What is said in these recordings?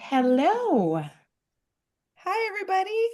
Hello. Hi, everybody.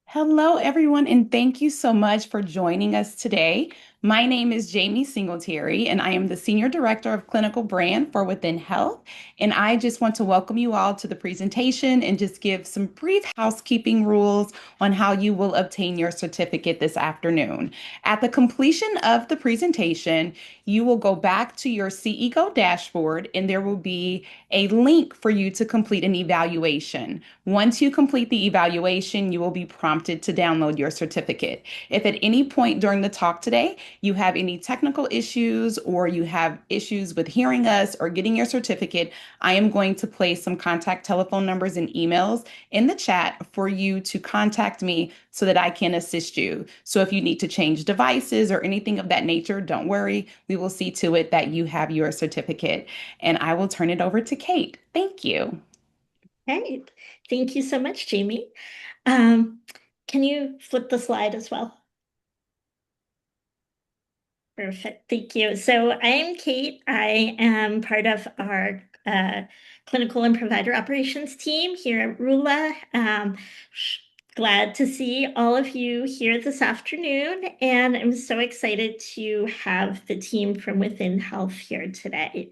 Hello, everyone, and thank you so much for joining us today. My name is Jamie Singletary, and I am the Senior Director of Clinical Brand for Within Health. And I just want to welcome you all to the presentation and just give some brief housekeeping rules on how you will obtain your certificate this afternoon. At the completion of the presentation, you will go back to your CEGO dashboard, and there will be a link for you to complete an evaluation. Once you complete the evaluation, you will be prompted to download your certificate. If at any point during the talk today you have any technical issues or you have issues with hearing us or getting your certificate, I am going to place some contact telephone numbers and emails in the chat for you to contact me so that I can assist you. So if you need to change devices or anything of that nature, don't worry. We will see to it that you have your certificate. And I will turn it over to Kate. Thank you. Right. Thank you so much, Jamie. Um, can you flip the slide as well? Perfect. Thank you. So I'm Kate. I am part of our clinical and provider operations team here at Rula. Glad to see all of you here this afternoon, and I'm so excited to have the team from Within Health here today.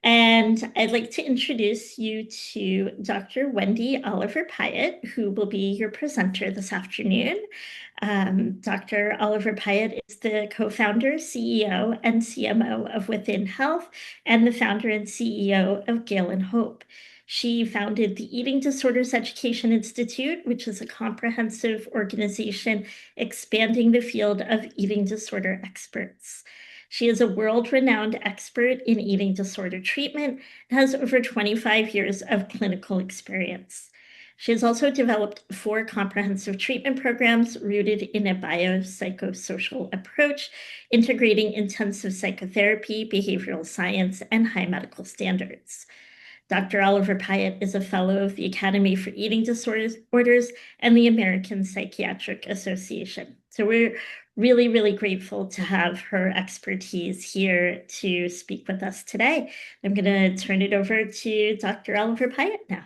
And I'd like to introduce you to Dr. Wendy Oliver-Pyatt, who will be your presenter this afternoon. Dr. Oliver-Pyatt is the co-founder, CEO, and CMO of Within Health, and the founder and CEO of Gale and Hope. She founded the Eating Disorders Education Institute, which is a comprehensive organization expanding the field of eating disorder experts. She is a world-renowned expert in eating disorder treatment and has over 25 years of clinical experience. She has also developed 4 comprehensive treatment programs rooted in a biopsychosocial approach, integrating intensive psychotherapy, behavioral science, and high medical standards. Dr. Oliver-Pyatt is a fellow of the Academy for Eating Disorders and the American Psychiatric Association. So we're really, really grateful to have her expertise here to speak with us today. I'm going to turn it over to Dr. Oliver-Pyatt now.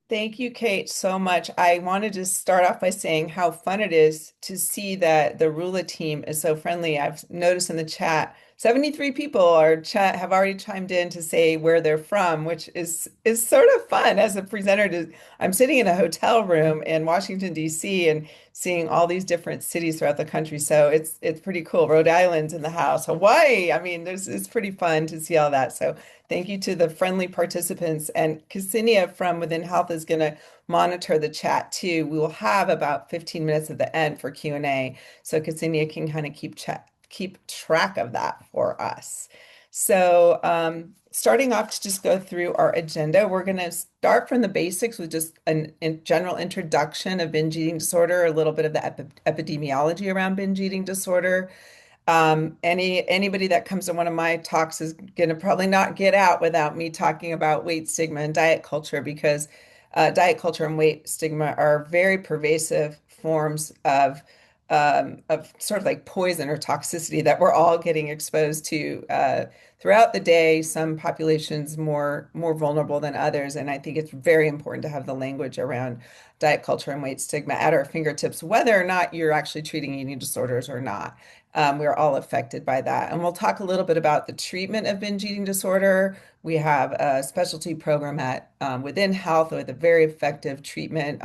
Thank you, Kate, so much. I wanted to start off by saying how fun it is to see that the Rula team is so friendly. I've noticed in the chat, 73 people are chat have already chimed in to say where they're from, which is sort of fun as a presenter I'm sitting in a hotel room in Washington, D.C. and seeing all these different cities throughout the country. So it's pretty cool. Rhode Island's in the house, Hawaii. I mean, it's pretty fun to see all that. So thank you to the friendly participants. And Ksenia from Within Health is going to monitor the chat too. We will have about 15 minutes at the end for Q&A. So Ksenia can kind of keep track of that for us. So starting off to just go through our agenda, we're going to start from the basics with just a general introduction of binge eating disorder, a little bit of the epidemiology around binge eating disorder. Anybody that comes to one of my talks is gonna probably not get out without me talking about weight stigma and diet culture because diet culture and weight stigma are very pervasive forms of sort of like poison or toxicity that we're all getting exposed to throughout the day. Some populations more vulnerable than others, and I think it's very important to have the language around diet culture and weight stigma at our fingertips, whether or not you're actually treating eating disorders or not. We're all affected by that. And we'll talk a little bit about the treatment of binge eating disorder. We have a specialty program at Within Health with a very effective treatment.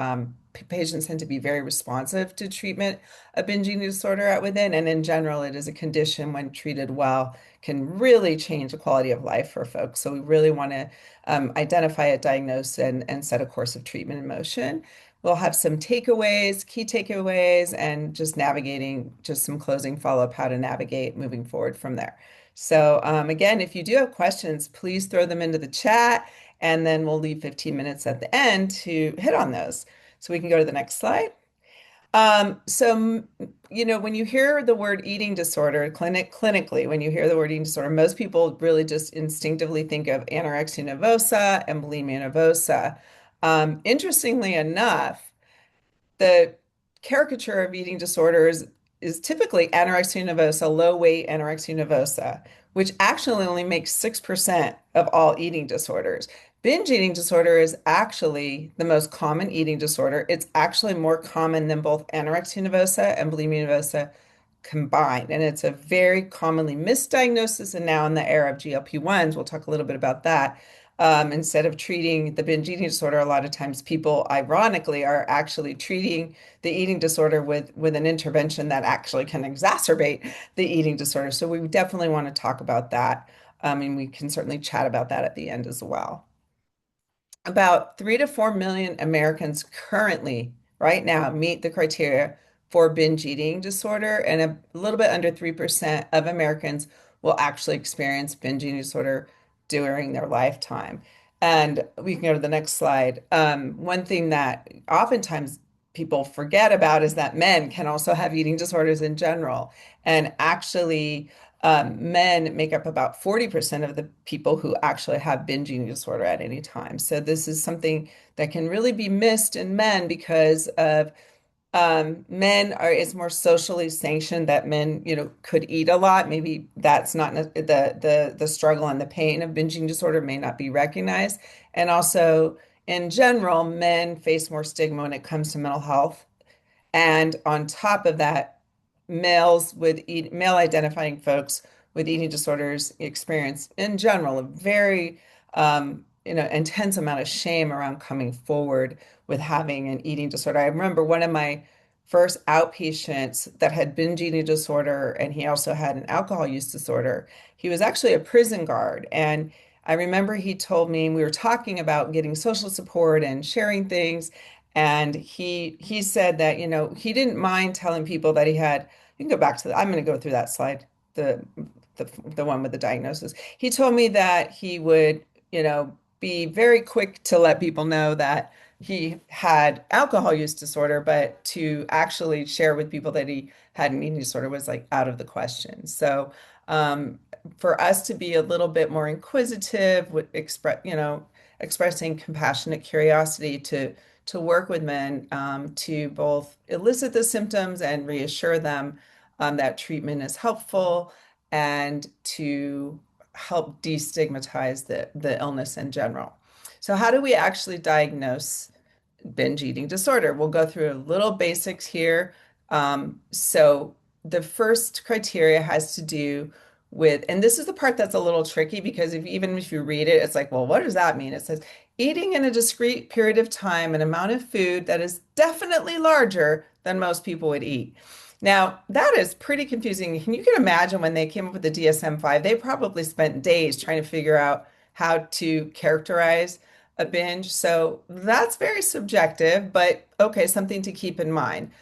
Patients tend to be very responsive to treatment of binge eating disorder at Within. And in general, it is a condition when treated well can really change the quality of life for folks. So we really want to identify it, diagnose, and set a course of treatment in motion. We'll have some takeaways, key takeaways, and just navigating, just some closing follow-up, how to navigate moving forward from there. So again, if you do have questions, please throw them into the chat, and then we'll leave 15 minutes at the end to hit on those. So we can go to the next slide. When you hear the word eating disorder, clinically, when you hear the word eating disorder, most people really just instinctively think of anorexia nervosa and bulimia nervosa. Interestingly enough, the caricature of eating disorders is typically anorexia nervosa, low weight anorexia nervosa, which actually only makes 6% of all eating disorders. Binge eating disorder is actually the most common eating disorder. It's actually more common than both anorexia nervosa and bulimia nervosa combined. And it's a very commonly misdiagnosis. And now in the era of GLP-1s, we'll talk a little bit about that. Instead of treating the binge eating disorder, a lot of times people, ironically, are actually treating the eating disorder with an intervention that actually can exacerbate the eating disorder. So we definitely want to talk about that. And we can certainly chat about that at the end as well. About 3 to 4 million Americans currently, right now, meet the criteria for binge eating disorder, and a little bit under 3% of Americans will actually experience binge eating disorder during their lifetime. And we can go to the next slide. One thing that oftentimes people forget about is that men can also have eating disorders in general. And actually, men make up about 40% of the people who actually have binge eating disorder at any time. So this is something that can really be missed in men because of men are it's more socially sanctioned that men, could eat a lot. Maybe that's not the struggle and the pain of binge eating disorder may not be recognized. And also in general, men face more stigma when it comes to mental health. And on top of that, male identifying folks with eating disorders experience in general a very intense amount of shame around coming forward with having an eating disorder. I remember one of my first outpatients that had binge eating disorder, and he also had an alcohol use disorder. He was actually a prison guard, and I remember he told me we were talking about getting social support and sharing things. And he said that, he didn't mind telling people that he had, you can go back to I'm going to go through that slide, the, the one with the diagnosis. He told me that he would, be very quick to let people know that he had alcohol use disorder, but to actually share with people that he had an eating disorder was like out of the question. So, for us to be a little bit more inquisitive, would expressing compassionate curiosity to work with men to both elicit the symptoms and reassure them that treatment is helpful and to help destigmatize the illness in general. So, how do we actually diagnose binge eating disorder? We'll go through a little basics here. So, the first criteria has to do with, and this is the part that's a little tricky because even if you read it, it's like, well, what does that mean? It says eating in a discrete period of time an amount of food that is definitely larger than most people would eat. Now, that is pretty confusing. You can imagine when they came up with the DSM-5, they probably spent days trying to figure out how to characterize a binge. So that's very subjective, but okay, something to keep in mind.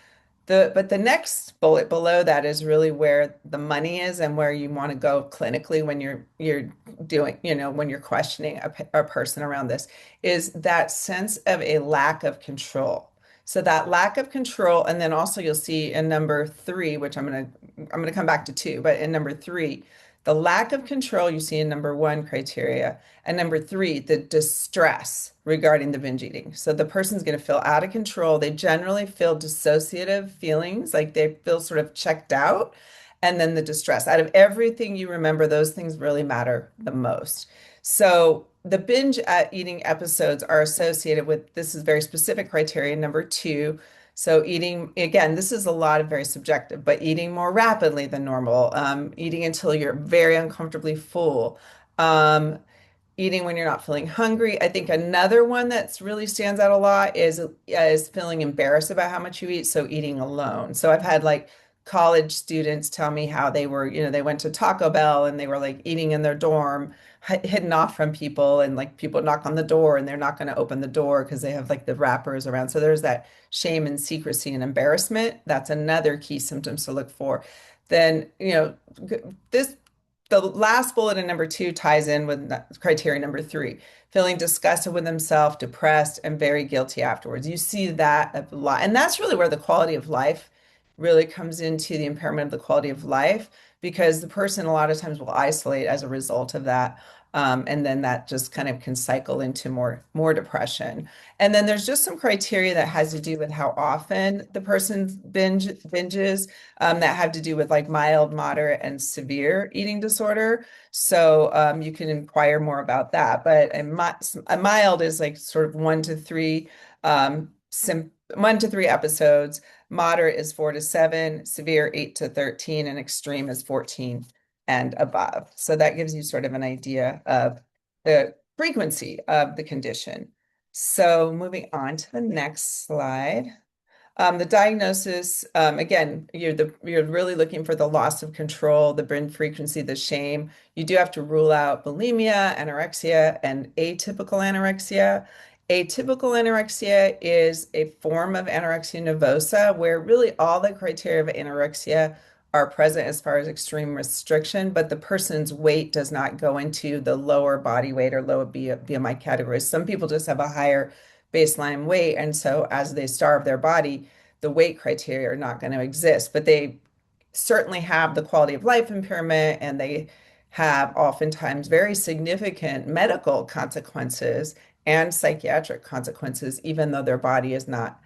But the next bullet below that is really where the money is and where you want to go clinically when you're doing, when you're questioning a person around this, is that sense of a lack of control. So that lack of control, and then also you'll see in number three, which I'm gonna come back to two, but in number three, the lack of control you see in number one criteria, and number three, the distress regarding the binge eating. So the person's going to feel out of control. They generally feel dissociative feelings, like they feel sort of checked out. And then the distress. Out of everything you remember, those things really matter the most. So the binge eating episodes are associated with this is very specific criteria. Number two, so eating, again, this is a lot of very subjective, but eating more rapidly than normal, eating until you're very uncomfortably full, eating when you're not feeling hungry. I think another one that's really stands out a lot is feeling embarrassed about how much you eat, so eating alone. So I've had like college students tell me how they were, they went to Taco Bell and they were like eating in their dorm, hidden off from people, and like people knock on the door and they're not going to open the door because they have like the wrappers around. So there's that shame and secrecy and embarrassment. That's another key symptoms to look for. Then, this the last bullet in number two ties in with criteria number three, feeling disgusted with himself, depressed, and very guilty afterwards. You see that a lot. And that's really where the quality of life really comes into the impairment of the quality of life because the person a lot of times will isolate as a result of that. And then that just kind of can cycle into more depression. And then there's just some criteria that has to do with how often the person binges that have to do with like mild, moderate, and severe eating disorder. So you can inquire more about that. But a mild is like sort of 1 to 3 1 to 3 episodes. Moderate is 4 to 7, severe 8 to 13, and extreme is 14 and above. So that gives you sort of an idea of the frequency of the condition. So moving on to the next slide. The diagnosis, again, you're really looking for the loss of control, the brain frequency, the shame. You do have to rule out bulimia, anorexia, and atypical anorexia. Atypical anorexia is a form of anorexia nervosa where really all the criteria of anorexia are present as far as extreme restriction, but the person's weight does not go into the lower body weight or lower BMI categories. Some people just have a higher baseline weight. And so as they starve their body, the weight criteria are not going to exist, but they certainly have the quality of life impairment and they have oftentimes very significant medical consequences and psychiatric consequences, even though their body is not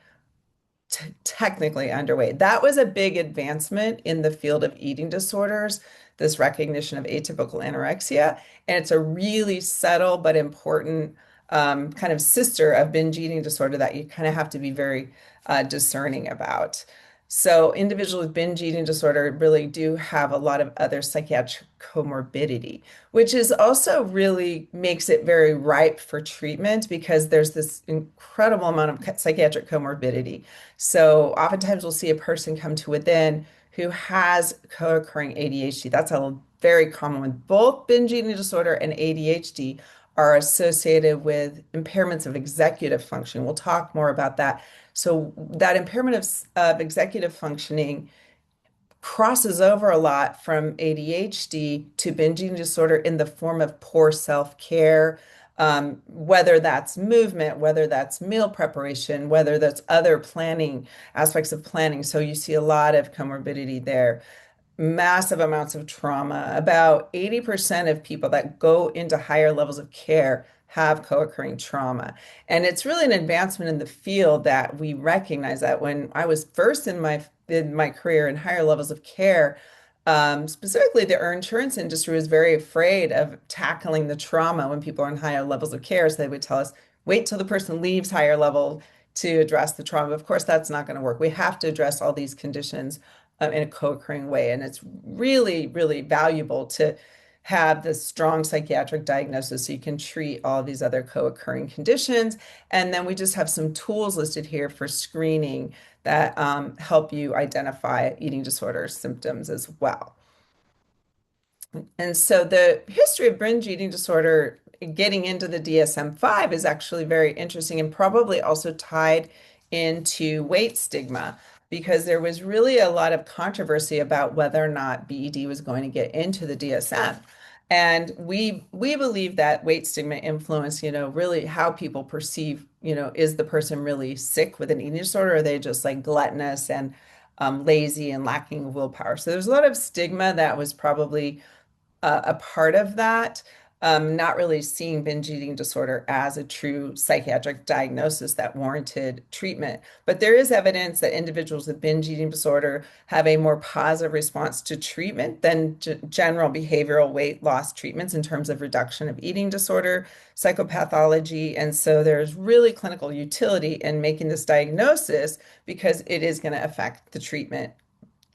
technically underweight. That was a big advancement in the field of eating disorders, this recognition of atypical anorexia. And it's a really subtle but important kind of sister of binge eating disorder that you kind of have to be very discerning about. So individuals with binge eating disorder really do have a lot of other psychiatric comorbidity, which is also really makes it very ripe for treatment because there's this incredible amount of psychiatric comorbidity. So oftentimes we'll see a person come to within who has co-occurring ADHD. That's a very common one. Both binge eating disorder and ADHD are associated with impairments of executive function. We'll talk more about that. So that impairment of executive functioning crosses over a lot from ADHD to binge eating disorder in the form of poor self-care, whether that's movement, whether that's meal preparation, whether that's other planning aspects of planning. So you see a lot of comorbidity there. Massive amounts of trauma. About 80% of people that go into higher levels of care have co-occurring trauma. And it's really an advancement in the field that we recognize that when I was first in my career in higher levels of care, specifically the insurance industry was very afraid of tackling the trauma when people are in higher levels of care. So they would tell us, wait till the person leaves higher level to address the trauma. Of course, that's not going to work. We have to address all these conditions in a co-occurring way. And it's really, really valuable to have this strong psychiatric diagnosis so you can treat all these other co-occurring conditions. And then we just have some tools listed here for screening that help you identify eating disorder symptoms as well. And so the history of binge eating disorder getting into the DSM-5 is actually very interesting and probably also tied into weight stigma because there was really a lot of controversy about whether or not BED was going to get into the DSM. And we believe that weight stigma influence, really how people perceive, is the person really sick with an eating disorder or are they just like gluttonous and lazy and lacking willpower? So there's a lot of stigma that was probably a part of that, not really seeing binge eating disorder as a true psychiatric diagnosis that warranted treatment. But there is evidence that individuals with binge eating disorder have a more positive response to treatment than general behavioral weight loss treatments in terms of reduction of eating disorder, psychopathology. And so there's really clinical utility in making this diagnosis because it is going to affect the treatment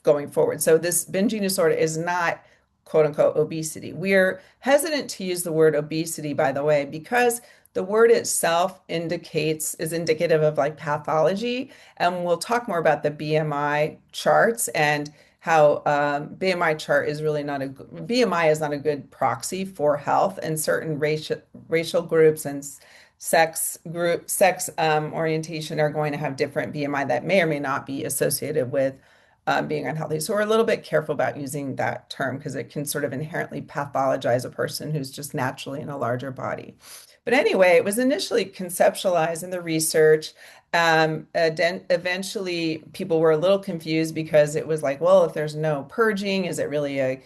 going forward. So this binge eating disorder is not quote unquote obesity. We're hesitant to use the word obesity, by the way, because the word itself is indicative of like pathology. And we'll talk more about the BMI charts and how BMI chart is really not BMI is not a good proxy for health and certain racial groups and sex orientation are going to have different BMI that may or may not be associated with being unhealthy. So we're a little bit careful about using that term because it can sort of inherently pathologize a person who's just naturally in a larger body. But anyway, it was initially conceptualized in the research. Eventually, people were a little confused because it was like, well, if there's no purging, is it really a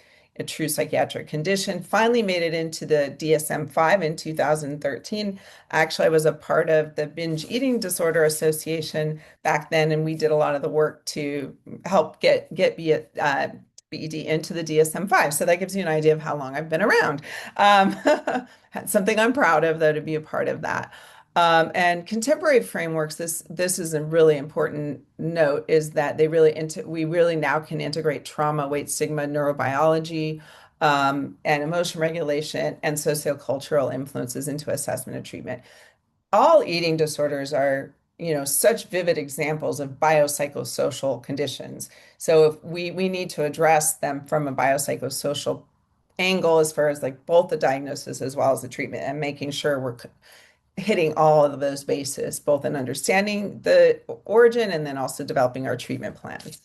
true psychiatric condition? Finally made it into the DSM-5 in 2013. Actually, I was a part of the Binge Eating Disorder Association back then, and we did a lot of the work to help get BED into the DSM-5. So that gives you an idea of how long I've been around. Um, Something I'm proud of, though, to be a part of that. And contemporary frameworks, this is a really important note, is that we really now can integrate trauma, weight stigma, neurobiology, and emotion regulation and sociocultural influences into assessment and treatment. All eating disorders are, such vivid examples of biopsychosocial conditions. So if we need to address them from a biopsychosocial angle as far as like both the diagnosis as well as the treatment and making sure we're hitting all of those bases, both in understanding the origin and then also developing our treatment plans.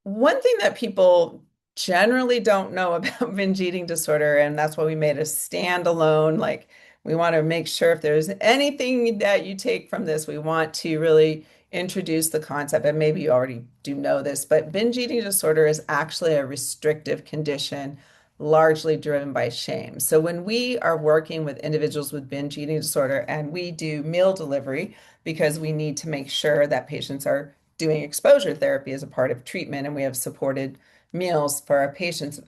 One thing that people generally don't know about binge eating disorder, and that's why we made a standalone, like we want to make sure if there's anything that you take from this, we want to really introduce the concept, and maybe you already do know this, but binge eating disorder is actually a restrictive condition largely driven by shame. So when we are working with individuals with binge eating disorder and we do meal delivery because we need to make sure that patients are doing exposure therapy as a part of treatment, and we have supported meals for our patients.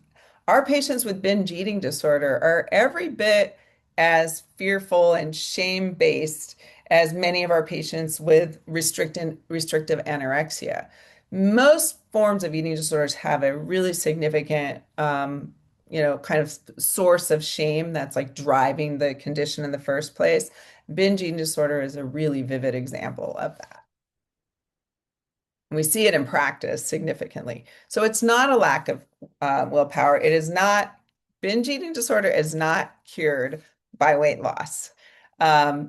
Our patients with binge eating disorder are every bit as fearful and shame-based as many of our patients with restrictive anorexia. Most forms of eating disorders have a really significant, kind of source of shame that's like driving the condition in the first place. Binge eating disorder is a really vivid example of that. We see it in practice significantly. So it's not a lack of willpower. It is not, binge eating disorder is not cured by weight loss.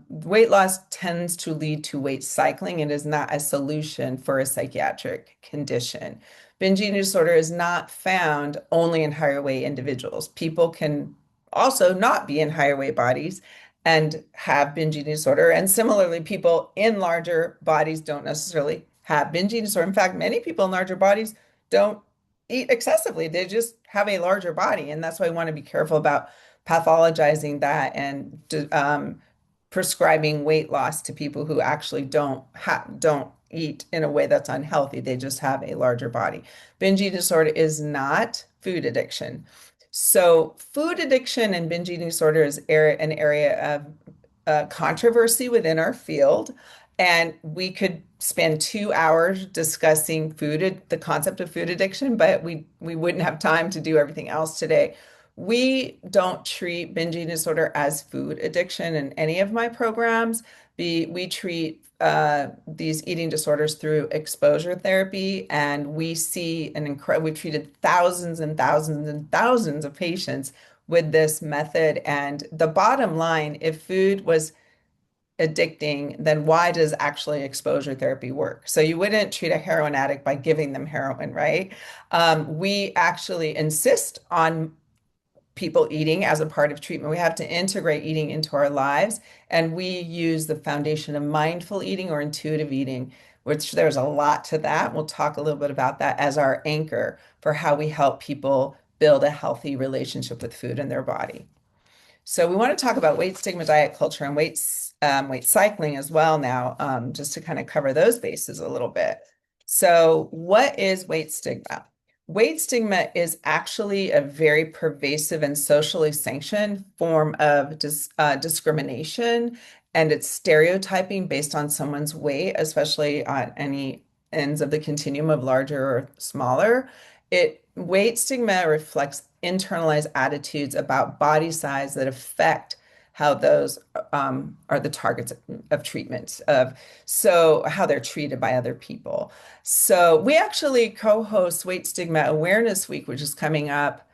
Weight loss tends to lead to weight cycling. It is not a solution for a psychiatric condition. Binge eating disorder is not found only in higher weight individuals. People can also not be in higher weight bodies and have binge eating disorder. And similarly, people in larger bodies don't necessarily have binge eating disorder. In fact, many people in larger bodies don't eat excessively. They just have a larger body. And that's why I want to be careful about pathologizing that and prescribing weight loss to people who actually don't eat in a way that's unhealthy. They just have a larger body. Binge eating disorder is not food addiction. So food addiction and binge eating disorder is an area of controversy within our field. And we could spend 2 hours discussing the concept of food addiction, but we wouldn't have time to do everything else today. We don't treat binge eating disorder as food addiction in any of my programs. We treat these eating disorders through exposure therapy, and we see we've treated thousands and thousands and thousands of patients with this method. And the bottom line, if food was addicting, then why does actually exposure therapy work? So you wouldn't treat a heroin addict by giving them heroin, right? We actually insist on people eating as a part of treatment. We have to integrate eating into our lives, and we use the foundation of mindful eating or intuitive eating, which there's a lot to that. We'll talk a little bit about that as our anchor for how we help people build a healthy relationship with food and their body. So we want to talk about weight stigma, diet culture, and weight cycling as well now, just to kind of cover those bases a little bit. So what is weight stigma? Weight stigma is actually a very pervasive and socially sanctioned form of discrimination, and it's stereotyping based on someone's weight, especially on any ends of the continuum of larger or smaller. Weight stigma reflects internalized attitudes about body size that affect how those are the targets of treatment, so how they're treated by other people. So we actually co-host Weight Stigma Awareness Week, which is coming up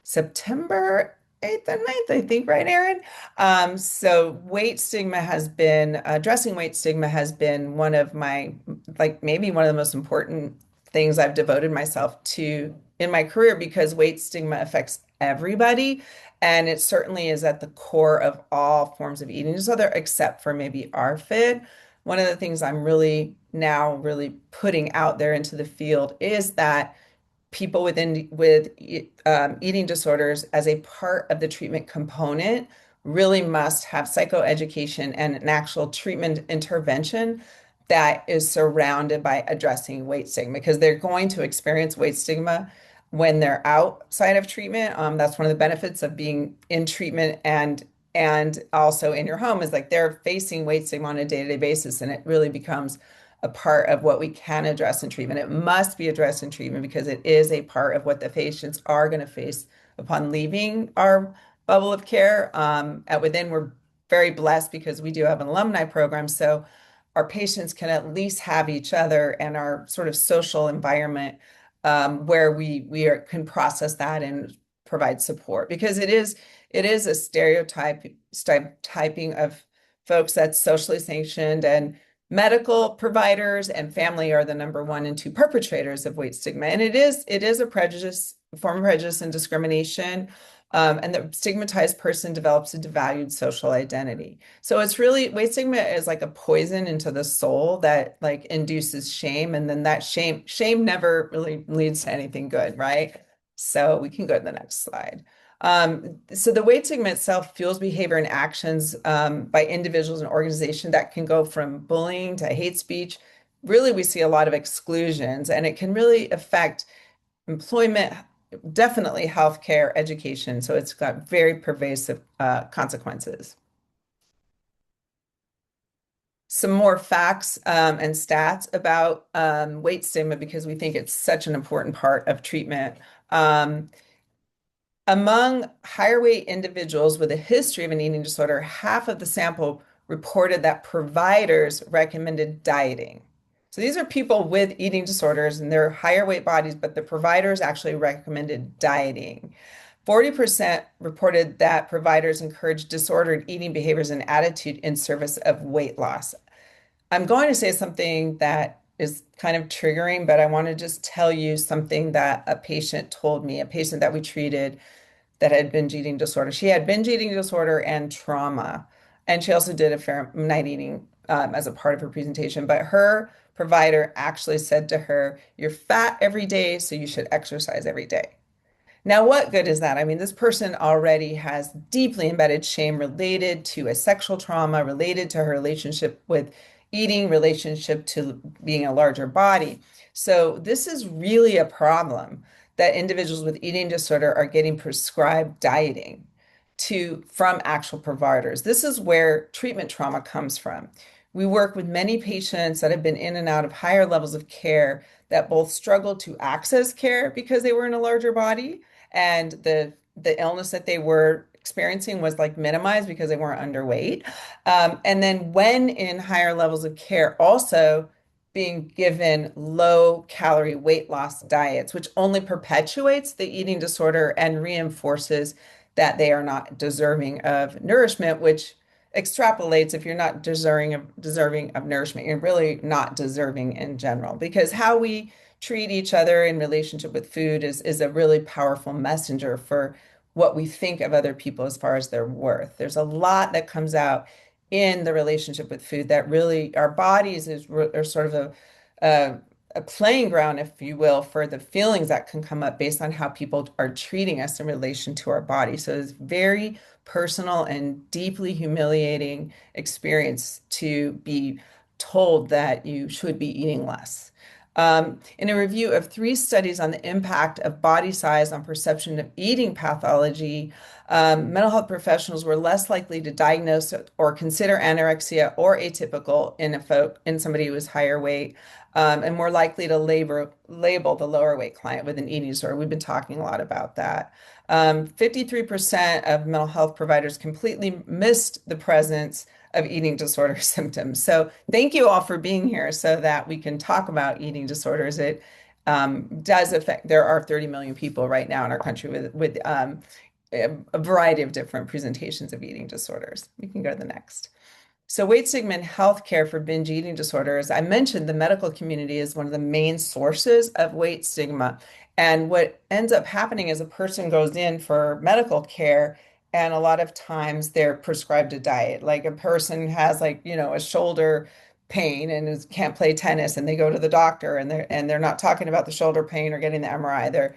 September 8th and 9th, I think, right, Erin? So weight stigma has been, addressing weight stigma has been one of my, like maybe one of the most important things I've devoted myself to in my career because weight stigma affects everybody. And it certainly is at the core of all forms of eating disorder, except for maybe RFID. One of the things I'm really now really putting out there into the field is that people with eating disorders as a part of the treatment component really must have psychoeducation and an actual treatment intervention that is surrounded by addressing weight stigma because they're going to experience weight stigma when they're outside of treatment. That's one of the benefits of being in treatment and also in your home is like they're facing weight stigma on a day-to-day basis, and it really becomes a part of what we can address in treatment. It must be addressed in treatment because it is a part of what the patients are going to face upon leaving our bubble of care. At Within, we're very blessed because we do have an alumni program. So our patients can at least have each other and our sort of social environment where can process that and provide support because it is a stereotyping of folks that's socially sanctioned, and medical providers and family are the number one and two perpetrators of weight stigma. And it is a prejudice, form of prejudice and discrimination. And the stigmatized person develops a devalued social identity. So it's really, weight stigma is like a poison into the soul that like induces shame. And then that shame never really leads to anything good, right? So we can go to the next slide. So the weight stigma itself fuels behavior and actions by individuals and organizations that can go from bullying to hate speech. Really, we see a lot of exclusions, and it can really affect employment, definitely healthcare, education. So it's got very pervasive consequences. Some more facts and stats about weight stigma because we think it's such an important part of treatment. Among higher weight individuals with a history of an eating disorder, half of the sample reported that providers recommended dieting. So these are people with eating disorders and they're higher weight bodies, but the providers actually recommended dieting. 40% reported that providers encouraged disordered eating behaviors and attitude in service of weight loss. I'm going to say something that is kind of triggering, but I want to just tell you something that a patient told me, a patient that we treated that had binge eating disorder. She had binge eating disorder and trauma, and she also did a fair night eating as a part of her presentation. But her provider actually said to her, "You're fat every day, so you should exercise every day." Now, what good is that? I mean, this person already has deeply embedded shame related to a sexual trauma, related to her relationship with eating, relationship to being a larger body. So, this is really a problem that individuals with eating disorder are getting prescribed dieting from actual providers. This is where treatment trauma comes from. We work with many patients that have been in and out of higher levels of care that both struggle to access care because they were in a larger body and the illness that they were experiencing was like minimized because they weren't underweight. And then when in higher levels of care, also being given low calorie weight loss diets, which only perpetuates the eating disorder and reinforces that they are not deserving of nourishment, which extrapolates if you're not deserving of nourishment, you're really not deserving in general. Because how we treat each other in relationship with food is a really powerful messenger for what we think of other people as far as their worth. There's a lot that comes out in the relationship with food that really our bodies are sort of a playing ground, if you will, for the feelings that can come up based on how people are treating us in relation to our body. So it's very personal and deeply humiliating experience to be told that you should be eating less. In a review of 3 studies on the impact of body size on perception of eating pathology, mental health professionals were less likely to diagnose or consider anorexia or atypical in somebody who was higher weight, and more likely to label the lower weight client with an eating disorder. We've been talking a lot about that. 53% of mental health providers completely missed the presence of eating disorder symptoms. So thank you all for being here so that we can talk about eating disorders. It does affect, there are 30 million people right now in our country with a variety of different presentations of eating disorders. We can go to the next. So weight stigma in healthcare for binge eating disorders, I mentioned the medical community is one of the main sources of weight stigma. And what ends up happening is a person goes in for medical care, and a lot of times they're prescribed a diet. Like a person has like, a shoulder pain and can't play tennis, and they go to the doctor, and they're not talking about the shoulder pain or getting the MRI. They're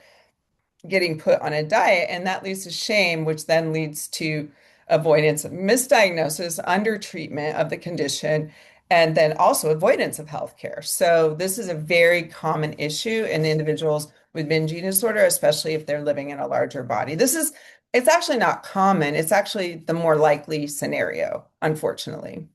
getting put on a diet, and that leads to shame, which then leads to avoidance of misdiagnosis, undertreatment of the condition, and then also avoidance of healthcare. So this is a very common issue in individuals with binge eating disorder, especially if they're living in a larger body. It's actually not common. It's actually the more likely scenario, unfortunately.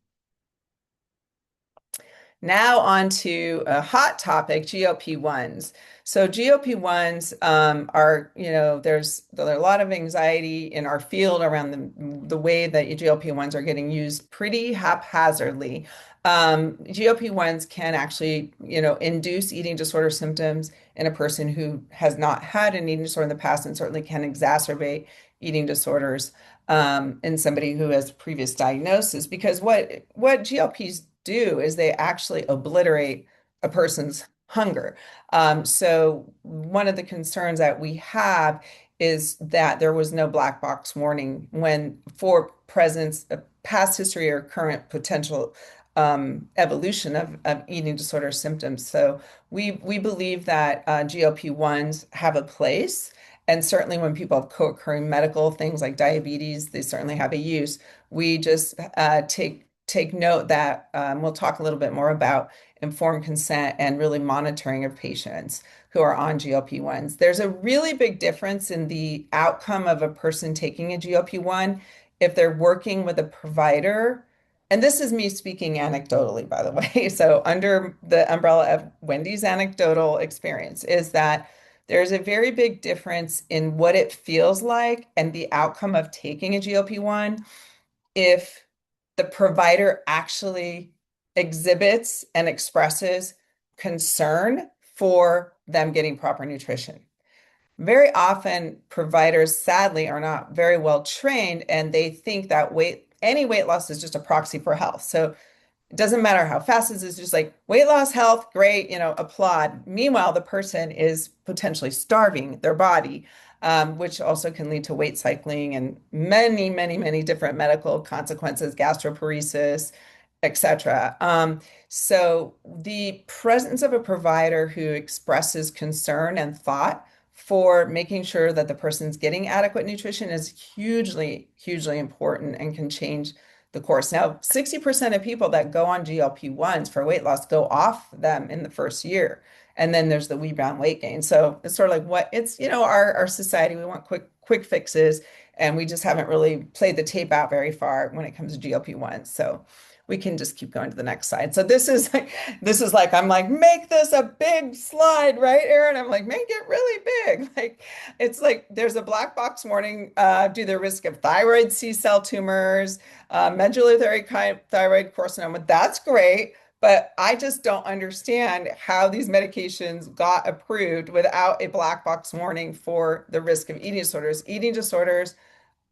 Now on to a hot topic, GLP-1s. So GLP-1s are, there's a lot of anxiety in our field around the way that GLP-1s are getting used pretty haphazardly. GLP-1s can actually, induce eating disorder symptoms in a person who has not had an eating disorder in the past, and certainly can exacerbate eating disorders in somebody who has previous diagnosis. Because what GLPs do is they actually obliterate a person's hunger. So one of the concerns that we have is that there was no black box warning when for presence of past history or current potential evolution of eating disorder symptoms. So we believe that GLP-1s have a place. And certainly when people have co-occurring medical things like diabetes, they certainly have a use. We just take note that we'll talk a little bit more about informed consent and really monitoring of patients who are on GLP-1s. There's a really big difference in the outcome of a person taking a GLP-1 if they're working with a provider. And this is me speaking anecdotally, by the way. So under the umbrella of Wendy's anecdotal experience is that there's a very big difference in what it feels like and the outcome of taking a GLP-1 if the provider actually exhibits and expresses concern for them getting proper nutrition. Very often, providers sadly are not very well trained, and they think that any weight loss is just a proxy for health. So it doesn't matter how fast this is, just like weight loss, health, great, applaud. Meanwhile, the person is potentially starving their body, which also can lead to weight cycling and many, many, many different medical consequences, gastroparesis, etc. So the presence of a provider who expresses concern and thought for making sure that the person's getting adequate nutrition is hugely, hugely important and can change the course. Now, 60% of people that go on GLP-1s for weight loss go off them in the first year. And then there's the rebound weight gain. So it's sort of like our society, we want quick fixes, and we just haven't really played the tape out very far when it comes to GLP-1s. So we can just keep going to the next slide. So this is like I'm like, make this a big slide, right, Aaron? I'm like, make it really big. Like it's like there's a black box warning due to the risk of thyroid C-cell tumors, medullary thyroid carcinoma. That's great. But I just don't understand how these medications got approved without a black box warning for the risk of eating disorders. Eating disorders,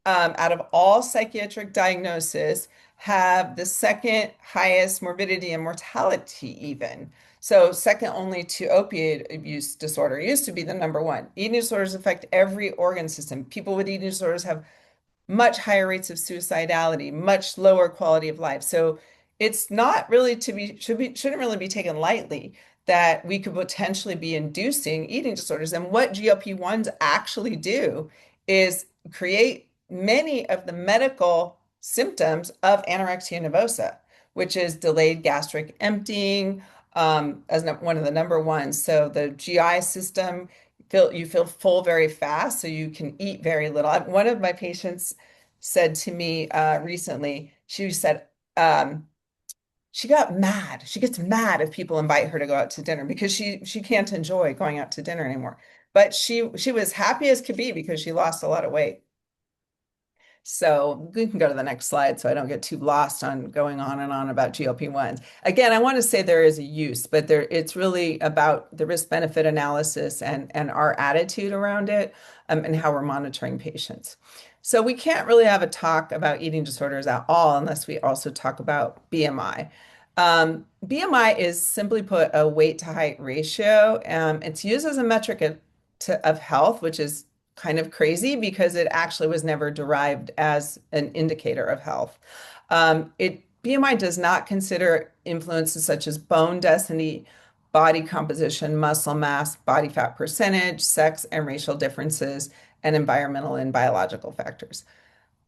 out of all psychiatric diagnoses, have the second highest morbidity and mortality even. So second only to opioid abuse disorder. It used to be the number one. Eating disorders affect every organ system. People with eating disorders have much higher rates of suicidality, much lower quality of life. So it's not really shouldn't really be taken lightly that we could potentially be inducing eating disorders. And what GLP-1s actually do is create many of the medical symptoms of anorexia nervosa, which is delayed gastric emptying, as one of the number ones. So the GI system, you feel full very fast, so you can eat very little. One of my patients said to me recently, she said she got mad. She gets mad if people invite her to go out to dinner because she can't enjoy going out to dinner anymore. But she was happy as could be because she lost a lot of weight. So we can go to the next slide so I don't get too lost on going on and on about GLP-1s. Again, I want to say there is a use, but it's really about the risk-benefit analysis and our attitude around it, and how we're monitoring patients. So we can't really have a talk about eating disorders at all unless we also talk about BMI. BMI is simply put a weight to height ratio. It's used as a metric of health, which is kind of crazy because it actually was never derived as an indicator of health. BMI does not consider influences such as bone density, body composition, muscle mass, body fat percentage, sex and racial differences, and environmental and biological factors.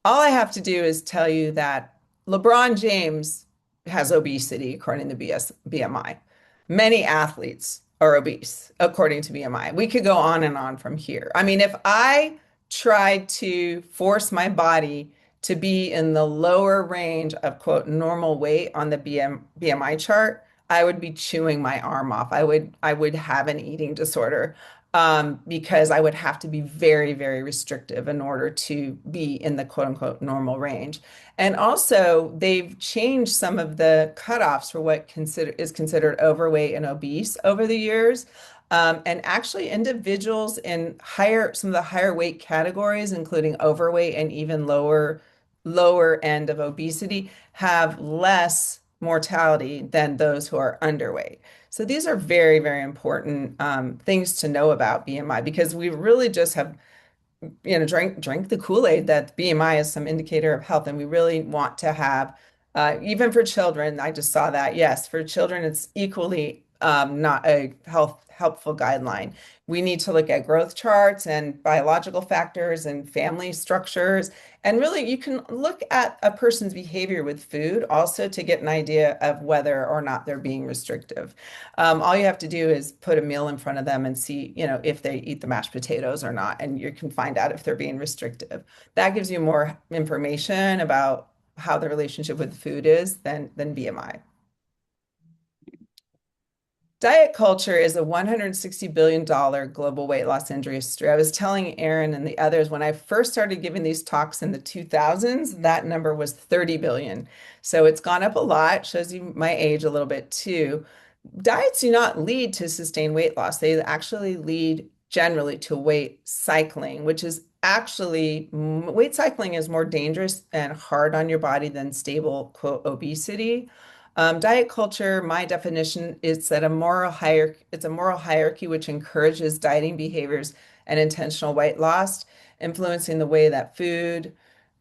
All I have to do is tell you that LeBron James has obesity according to BMI. Many athletes are obese according to BMI. We could go on and on from here. I mean, if I tried to force my body to be in the lower range of quote normal weight on the BMI chart, I would be chewing my arm off. I would have an eating disorder, because I would have to be very, very restrictive in order to be in the quote unquote normal range. And also, they've changed some of the cutoffs for what is considered overweight and obese over the years. And actually, individuals in some of the higher weight categories, including overweight and even lower end of obesity, have less mortality than those who are underweight. So these are very, very important things to know about BMI because we really just have drink the Kool-Aid that BMI is some indicator of health, and we really want to have, even for children. I just saw that. Yes, for children, it's equally not a helpful guideline. We need to look at growth charts and biological factors and family structures. And really, you can look at a person's behavior with food also to get an idea of whether or not they're being restrictive. All you have to do is put a meal in front of them and see, if they eat the mashed potatoes or not, and you can find out if they're being restrictive. That gives you more information about how the relationship with food is than BMI. Diet culture is a $160 billion global weight loss industry. I was telling Aaron and the others when I first started giving these talks in the 2000s, that number was 30 billion. So it's gone up a lot, shows you my age a little bit too. Diets do not lead to sustained weight loss. They actually lead generally to weight cycling, which is actually weight cycling is more dangerous and hard on your body than stable, quote, obesity. Diet culture, my definition is that it's a moral hierarchy which encourages dieting behaviors and intentional weight loss, influencing the way that food,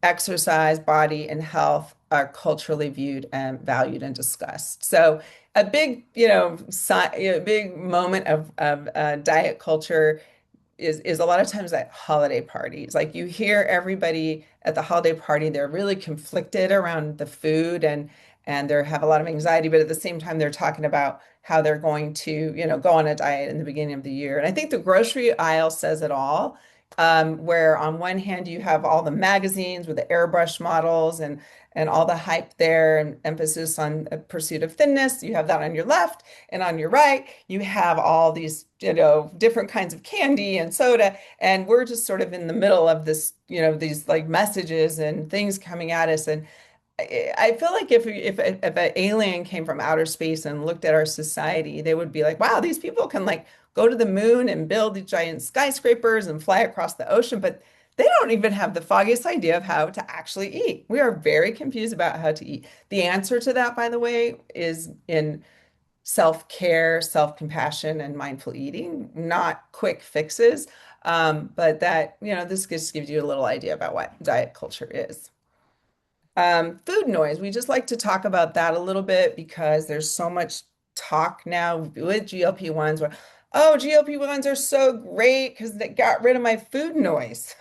exercise, body, and health are culturally viewed and valued and discussed. So a big, big moment of diet culture is a lot of times at holiday parties. Like you hear everybody at the holiday party, they're really conflicted around the food and they have a lot of anxiety, but at the same time they're talking about how they're going to, go on a diet in the beginning of the year. And I think the grocery aisle says it all. Where on one hand you have all the magazines with the airbrush models and all the hype there and emphasis on a pursuit of thinness. You have that on your left, and on your right you have all these different kinds of candy and soda, and we're just sort of in the middle of this, these like messages and things coming at us. And I feel like if an alien came from outer space and looked at our society, they would be like, wow, these people can like go to the moon and build these giant skyscrapers and fly across the ocean, but they don't even have the foggiest idea of how to actually eat. We are very confused about how to eat. The answer to that, by the way, is in self-care, self-compassion, and mindful eating, not quick fixes. But that, this just gives you a little idea about what diet culture is. Food noise. We just like to talk about that a little bit because there's so much talk now with GLP-1s where, oh, GLP-1s are so great because they got rid of my food noise.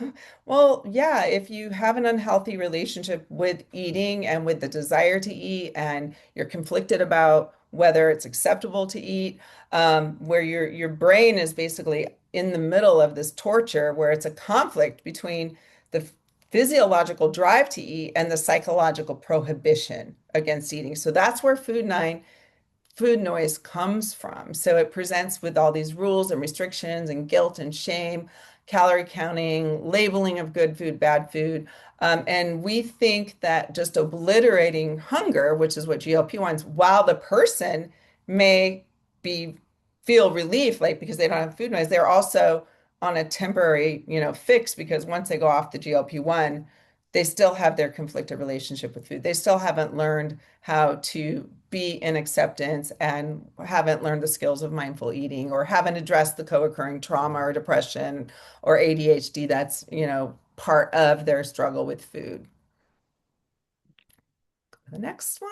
Well, yeah, if you have an unhealthy relationship with eating and with the desire to eat, and you're conflicted about whether it's acceptable to eat, where your brain is basically in the middle of this torture where it's a conflict between the physiological drive to eat and the psychological prohibition against eating. So that's where food noise comes from. So it presents with all these rules and restrictions and guilt and shame, calorie counting, labeling of good food, bad food. And we think that just obliterating hunger, which is what GLP-1s, while the person may be feel relief, like because they don't have food noise, they're also on a temporary, fix because once they go off the GLP-1, they still have their conflicted relationship with food. They still haven't learned how to be in acceptance and haven't learned the skills of mindful eating or haven't addressed the co-occurring trauma or depression or ADHD that's, part of their struggle with food. The next one.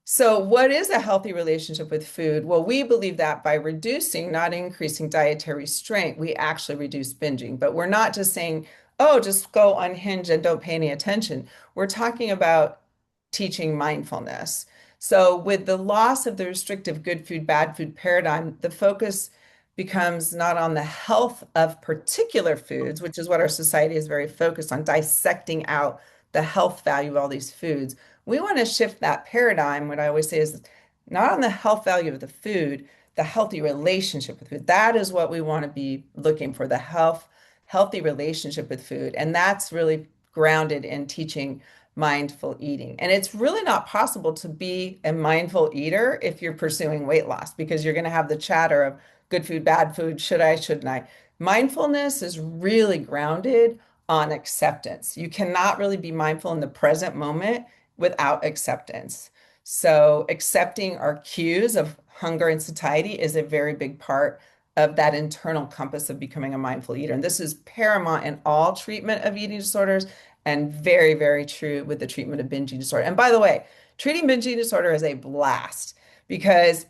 So, what is a healthy relationship with food? Well, we believe that by reducing, not increasing dietary restraint, we actually reduce binging. But we're not just saying, oh, just go unhinged and don't pay any attention. We're talking about teaching mindfulness. So, with the loss of the restrictive good food, bad food paradigm, the focus becomes not on the health of particular foods, which is what our society is very focused on, dissecting out the health value of all these foods. We want to shift that paradigm. What I always say is not on the health value of the food, the healthy relationship with food. That is what we want to be looking for, the healthy relationship with food. And that's really grounded in teaching mindful eating. And it's really not possible to be a mindful eater if you're pursuing weight loss because you're going to have the chatter of good food, bad food, should I, shouldn't I? Mindfulness is really grounded on acceptance. You cannot really be mindful in the present moment without acceptance. So, accepting our cues of hunger and satiety is a very big part of that internal compass of becoming a mindful eater. And this is paramount in all treatment of eating disorders and very, very true with the treatment of binge eating disorder. And by the way, treating binge eating disorder is a blast because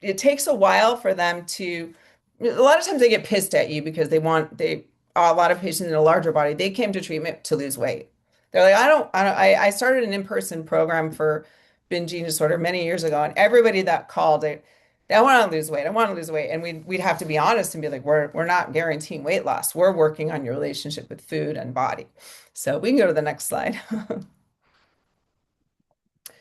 it takes a while for them to, a lot of times they get pissed at you because a lot of patients in a larger body, they came to treatment to lose weight. They're like, I started an in-person program for binge eating disorder many years ago, and everybody that called, they want to lose weight. I want to lose weight. And we'd have to be honest and be like, we're not guaranteeing weight loss. We're working on your relationship with food and body. So we can go to the next slide.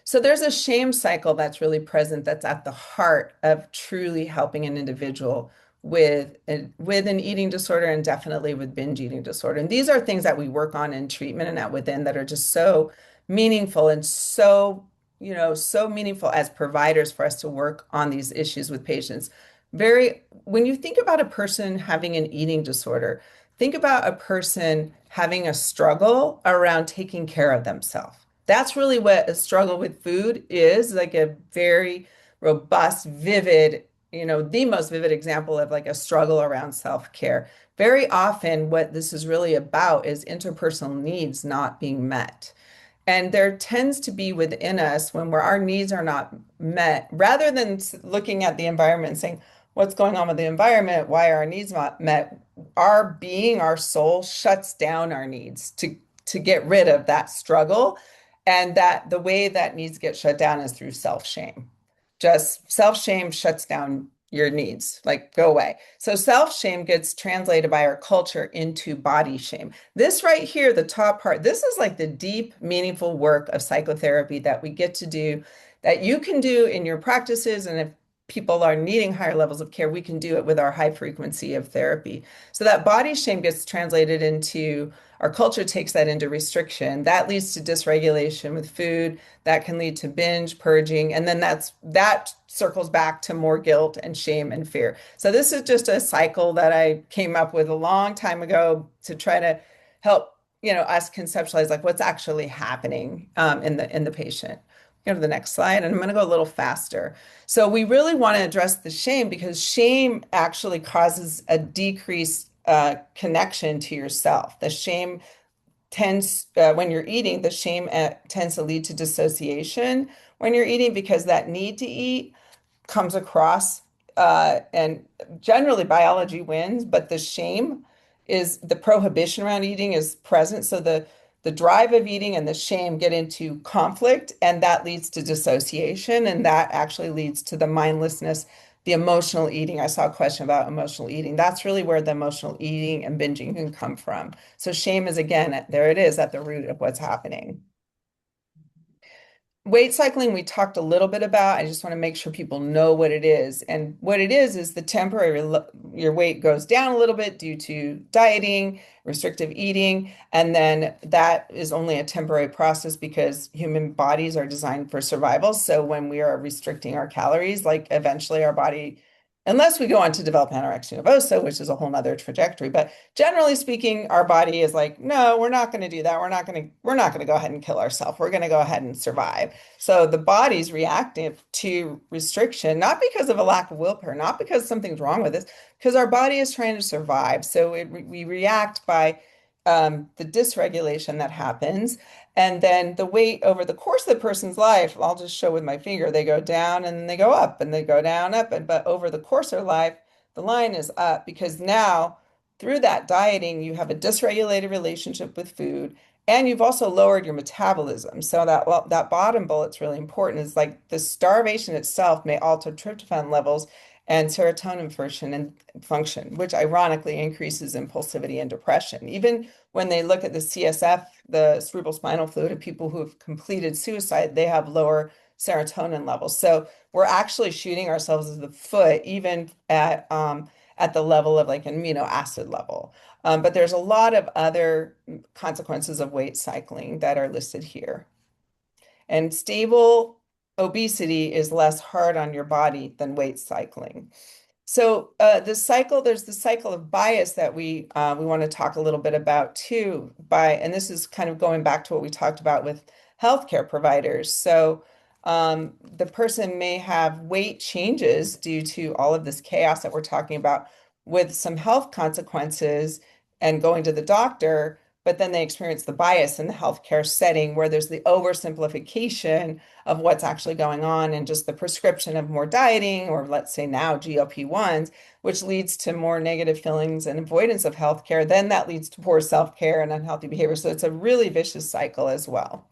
So there's a shame cycle that's really present that's at the heart of truly helping an individual with an eating disorder and definitely with binge eating disorder. And these are things that we work on in treatment and at within that are just so meaningful and so meaningful as providers for us to work on these issues with patients. When you think about a person having an eating disorder, think about a person having a struggle around taking care of themselves. That's really what a struggle with food is, like a very robust, vivid, the most vivid example of like a struggle around self-care. Very often, what this is really about is interpersonal needs not being met. And there tends to be within us when our needs are not met, rather than looking at the environment and saying, what's going on with the environment? Why are our needs not met? Our being, our soul shuts down our needs to get rid of that struggle. And that the way that needs get shut down is through self-shame. Just self-shame shuts down your needs, like go away. So self-shame gets translated by our culture into body shame. This right here, the top part, this is like the deep, meaningful work of psychotherapy that we get to do, that you can do in your practices. And if people are needing higher levels of care, we can do it with our high frequency of therapy. So that body shame gets translated into, our culture takes that into restriction. That leads to dysregulation with food. That can lead to binge, purging, and then that circles back to more guilt and shame and fear. So this is just a cycle that I came up with a long time ago to try to help, us conceptualize like what's actually happening in the patient. Go to the next slide, and I'm going to go a little faster. So we really want to address the shame because shame actually causes a decreased connection to yourself. The shame tends, when you're eating, the shame tends to lead to dissociation when you're eating because that need to eat comes across, and generally biology wins, but the shame is the prohibition around eating is present. So the drive of eating and the shame get into conflict, and that leads to dissociation, and that actually leads to the mindlessness, the emotional eating. I saw a question about emotional eating. That's really where the emotional eating and binging can come from. So shame is, again, there it is at the root of what's happening. Weight cycling, we talked a little bit about. I just want to make sure people know what it is. And what it is the temporary, your weight goes down a little bit due to dieting, restrictive eating. And then that is only a temporary process because human bodies are designed for survival. So when we are restricting our calories, like eventually our body, unless we go on to develop anorexia nervosa, which is a whole nother trajectory, but generally speaking, our body is like, no, we're not going to do that. We're not going to go ahead and kill ourselves. We're going to go ahead and survive. So the body's reactive to restriction, not because of a lack of willpower, not because something's wrong with us, because our body is trying to survive. So we react by the dysregulation that happens. And then the weight over the course of the person's life, I'll just show with my finger, they go down and then they go up and they go down, up. But over the course of their life, the line is up because now through that dieting, you have a dysregulated relationship with food. And you've also lowered your metabolism. So that bottom bullet's really important. Is like the starvation itself may alter tryptophan levels and serotonin function, which ironically increases impulsivity and depression. Even when they look at the CSF, the cerebral spinal fluid of people who have completed suicide, they have lower serotonin levels. So we're actually shooting ourselves in the foot, even at the level of like an amino acid level. But there's a lot of other consequences of weight cycling that are listed here. And stable obesity is less hard on your body than weight cycling. So there's the cycle of bias that we want to talk a little bit about too. And this is kind of going back to what we talked about with healthcare providers. So the person may have weight changes due to all of this chaos that we're talking about, with some health consequences and going to the doctor, but then they experience the bias in the healthcare setting where there's the oversimplification of what's actually going on and just the prescription of more dieting, or let's say now GLP-1s, which leads to more negative feelings and avoidance of healthcare. Then that leads to poor self-care and unhealthy behavior. So it's a really vicious cycle as well.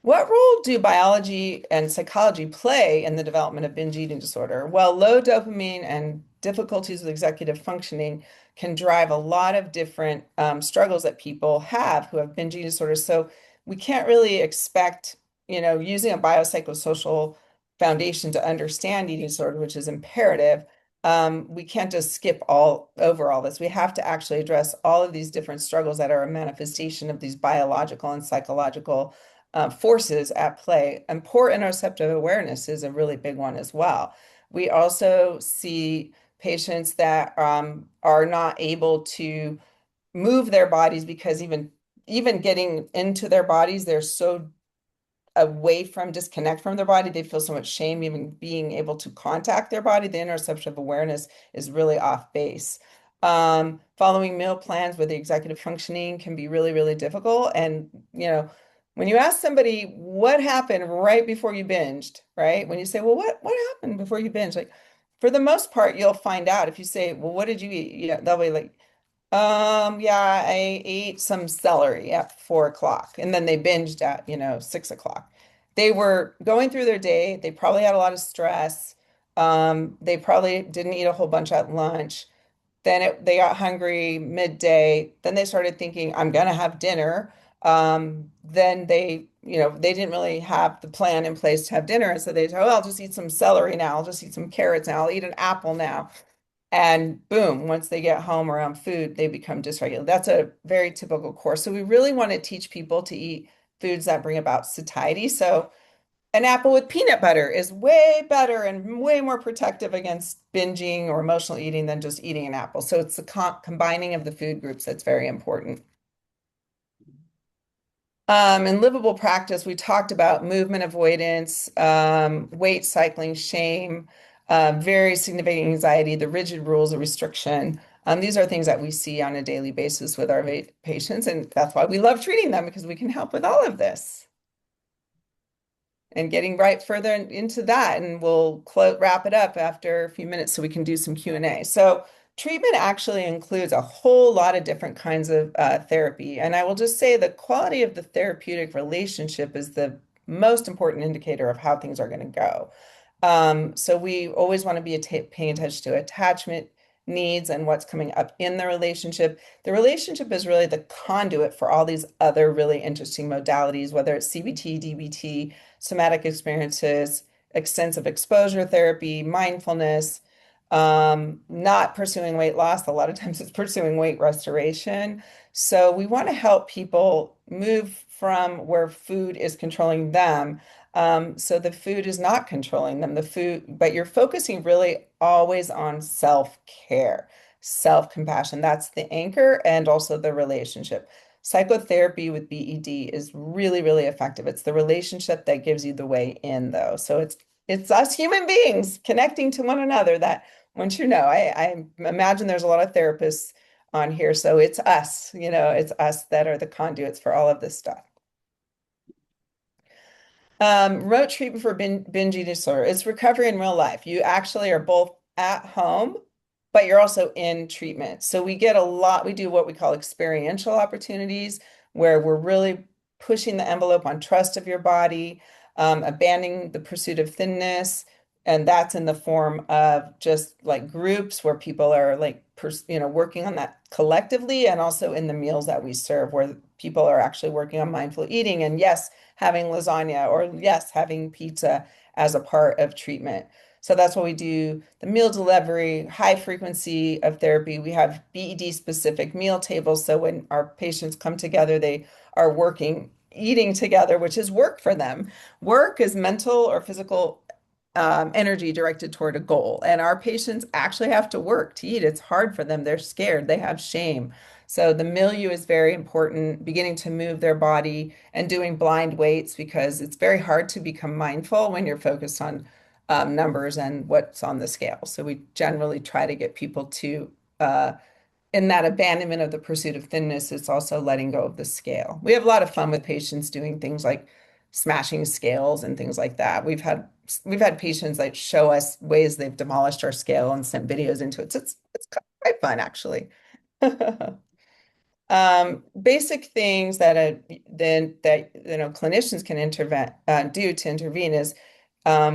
What role do biology and psychology play in the development of binge eating disorder? Well, low dopamine and difficulties with executive functioning can drive a lot of different struggles that people have who have binge eating disorder. So we can't really expect, using a biopsychosocial foundation to understand eating disorder, which is imperative. We can't just skip all over all this. We have to actually address all of these different struggles that are a manifestation of these biological and psychological forces at play. And poor interoceptive awareness is a really big one as well. We also see patients that are not able to move their bodies because even getting into their bodies, they're so away from, disconnect from their body. They feel so much shame even being able to contact their body. The interoceptive awareness is really off base. Following meal plans with the executive functioning can be really, really difficult. And, when you ask somebody what happened right before you binged, right? When you say, well, what happened before you binged? Like, for the most part, you'll find out if you say, well, what did you eat? Yeah, they'll be like, yeah, I ate some celery at 4 o'clock, and then they binged at, 6 o'clock. They were going through their day. They probably had a lot of stress. They probably didn't eat a whole bunch at lunch. They got hungry midday. Then they started thinking, I'm gonna have dinner. Then they didn't really have the plan in place to have dinner. And so they said, oh, I'll just eat some celery now. I'll just eat some carrots now. I'll eat an apple now. And boom, once they get home around food, they become dysregulated. That's a very typical course. So we really want to teach people to eat foods that bring about satiety. So an apple with peanut butter is way better and way more protective against binging or emotional eating than just eating an apple. So it's the combining of the food groups that's very important. In livable practice, we talked about movement avoidance, weight cycling, shame, very significant anxiety, the rigid rules of restriction. These are things that we see on a daily basis with our patients, and that's why we love treating them, because we can help with all of this. And getting right further into that, and we'll wrap it up after a few minutes so we can do some Q&A. So treatment actually includes a whole lot of different kinds of therapy. And I will just say the quality of the therapeutic relationship is the most important indicator of how things are going to go. So we always want to be paying attention to attachment needs and what's coming up in the relationship. The relationship is really the conduit for all these other really interesting modalities, whether it's CBT, DBT, somatic experiences, extensive exposure therapy, mindfulness, not pursuing weight loss. A lot of times it's pursuing weight restoration. So we want to help people move from where food is controlling them. So the food is not controlling them, the food, but you're focusing really always on self-care, self-compassion. That's the anchor and also the relationship. Psychotherapy with BED is really, really effective. It's the relationship that gives you the way in, though. So it's us human beings connecting to one another that once you know, I imagine there's a lot of therapists on here, so it's us, it's us that are the conduits for all of this stuff. Remote treatment for binge eating disorder. It's recovery in real life. You actually are both at home, but you're also in treatment. So we get a lot, we do what we call experiential opportunities, where we're really pushing the envelope on trust of your body, abandoning the pursuit of thinness. And that's in the form of just like groups where people are like, working on that collectively, and also in the meals that we serve, where people are actually working on mindful eating. And yes, having lasagna, or yes, having pizza as a part of treatment. So that's what we do. The meal delivery, high frequency of therapy. We have BED specific meal tables. So when our patients come together, they are working, eating together, which is work for them. Work is mental or physical energy directed toward a goal. And our patients actually have to work to eat. It's hard for them. They're scared. They have shame. So the milieu is very important, beginning to move their body and doing blind weights, because it's very hard to become mindful when you're focused on numbers and what's on the scale. So we generally try to get people to, in that abandonment of the pursuit of thinness, it's also letting go of the scale. We have a lot of fun with patients doing things like smashing scales and things like that. We've had patients like show us ways they've demolished our scale and sent videos into it. So it's quite fun actually. Basic things that clinicians can do to intervene is,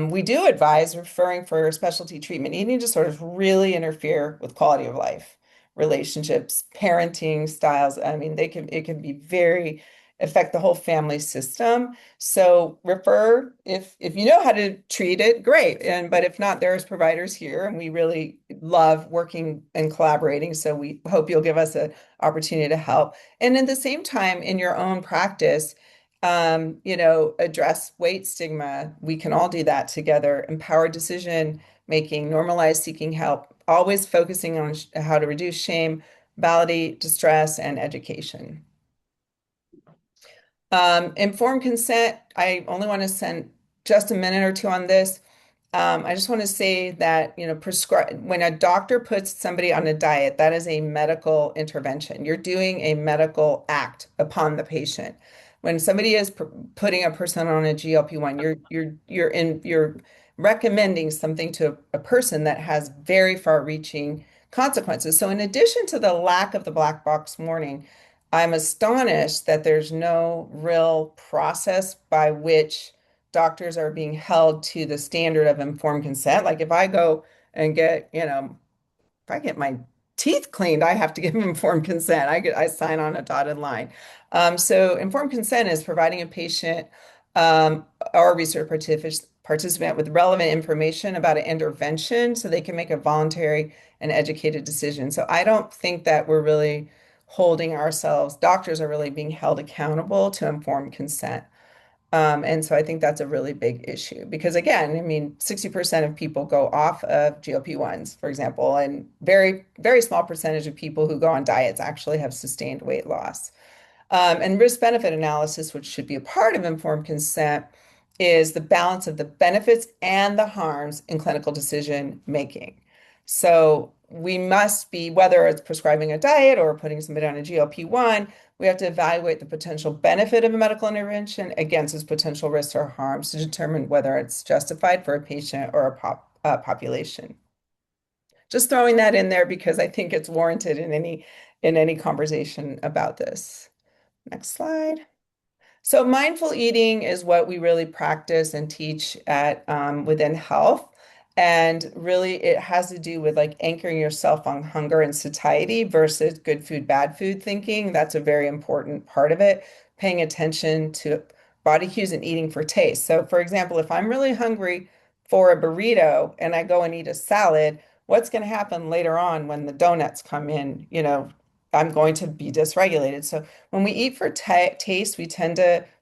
we do advise referring for specialty treatment. Eating disorders really interfere with quality of life, relationships, parenting styles. I mean, it can be very affect the whole family system. So refer if you know how to treat it, great. But if not, there's providers here, and we really love working and collaborating. So we hope you'll give us an opportunity to help. And at the same time, in your own practice, address weight stigma. We can all do that together. Empower decision making, normalize seeking help, always focusing on how to reduce shame, validate distress, and education. Informed consent, I only want to spend just a minute or two on this. I just want to say that, prescribe when a doctor puts somebody on a diet, that is a medical intervention. You're doing a medical act upon the patient. When somebody is putting a person on a GLP-1, you're recommending something to a person that has very far-reaching consequences. So in addition to the lack of the black box warning, I'm astonished that there's no real process by which doctors are being held to the standard of informed consent. Like if I go and if I get my teeth cleaned, I have to give informed consent. I sign on a dotted line. So informed consent is providing a patient or research participant with relevant information about an intervention so they can make a voluntary and educated decision. So I don't think that we're really holding ourselves, doctors are really being held accountable to informed consent. And so I think that's a really big issue because again, I mean, 60% of people go off of GLP-1s, for example, and very, very small percentage of people who go on diets actually have sustained weight loss. And risk-benefit analysis, which should be a part of informed consent, is the balance of the benefits and the harms in clinical decision making. So we must be, whether it's prescribing a diet or putting somebody on a GLP-1, we have to evaluate the potential benefit of a medical intervention against its potential risks or harms to determine whether it's justified for a patient or a population. Just throwing that in there because I think it's warranted in any conversation about this. Next slide. So mindful eating is what we really practice and teach at within health. And really, it has to do with like anchoring yourself on hunger and satiety versus good food, bad food thinking. That's a very important part of it. Paying attention to body cues and eating for taste. So, for example, if I'm really hungry for a burrito and I go and eat a salad, what's going to happen later on when the donuts come in? I'm going to be dysregulated. So, when we eat for taste,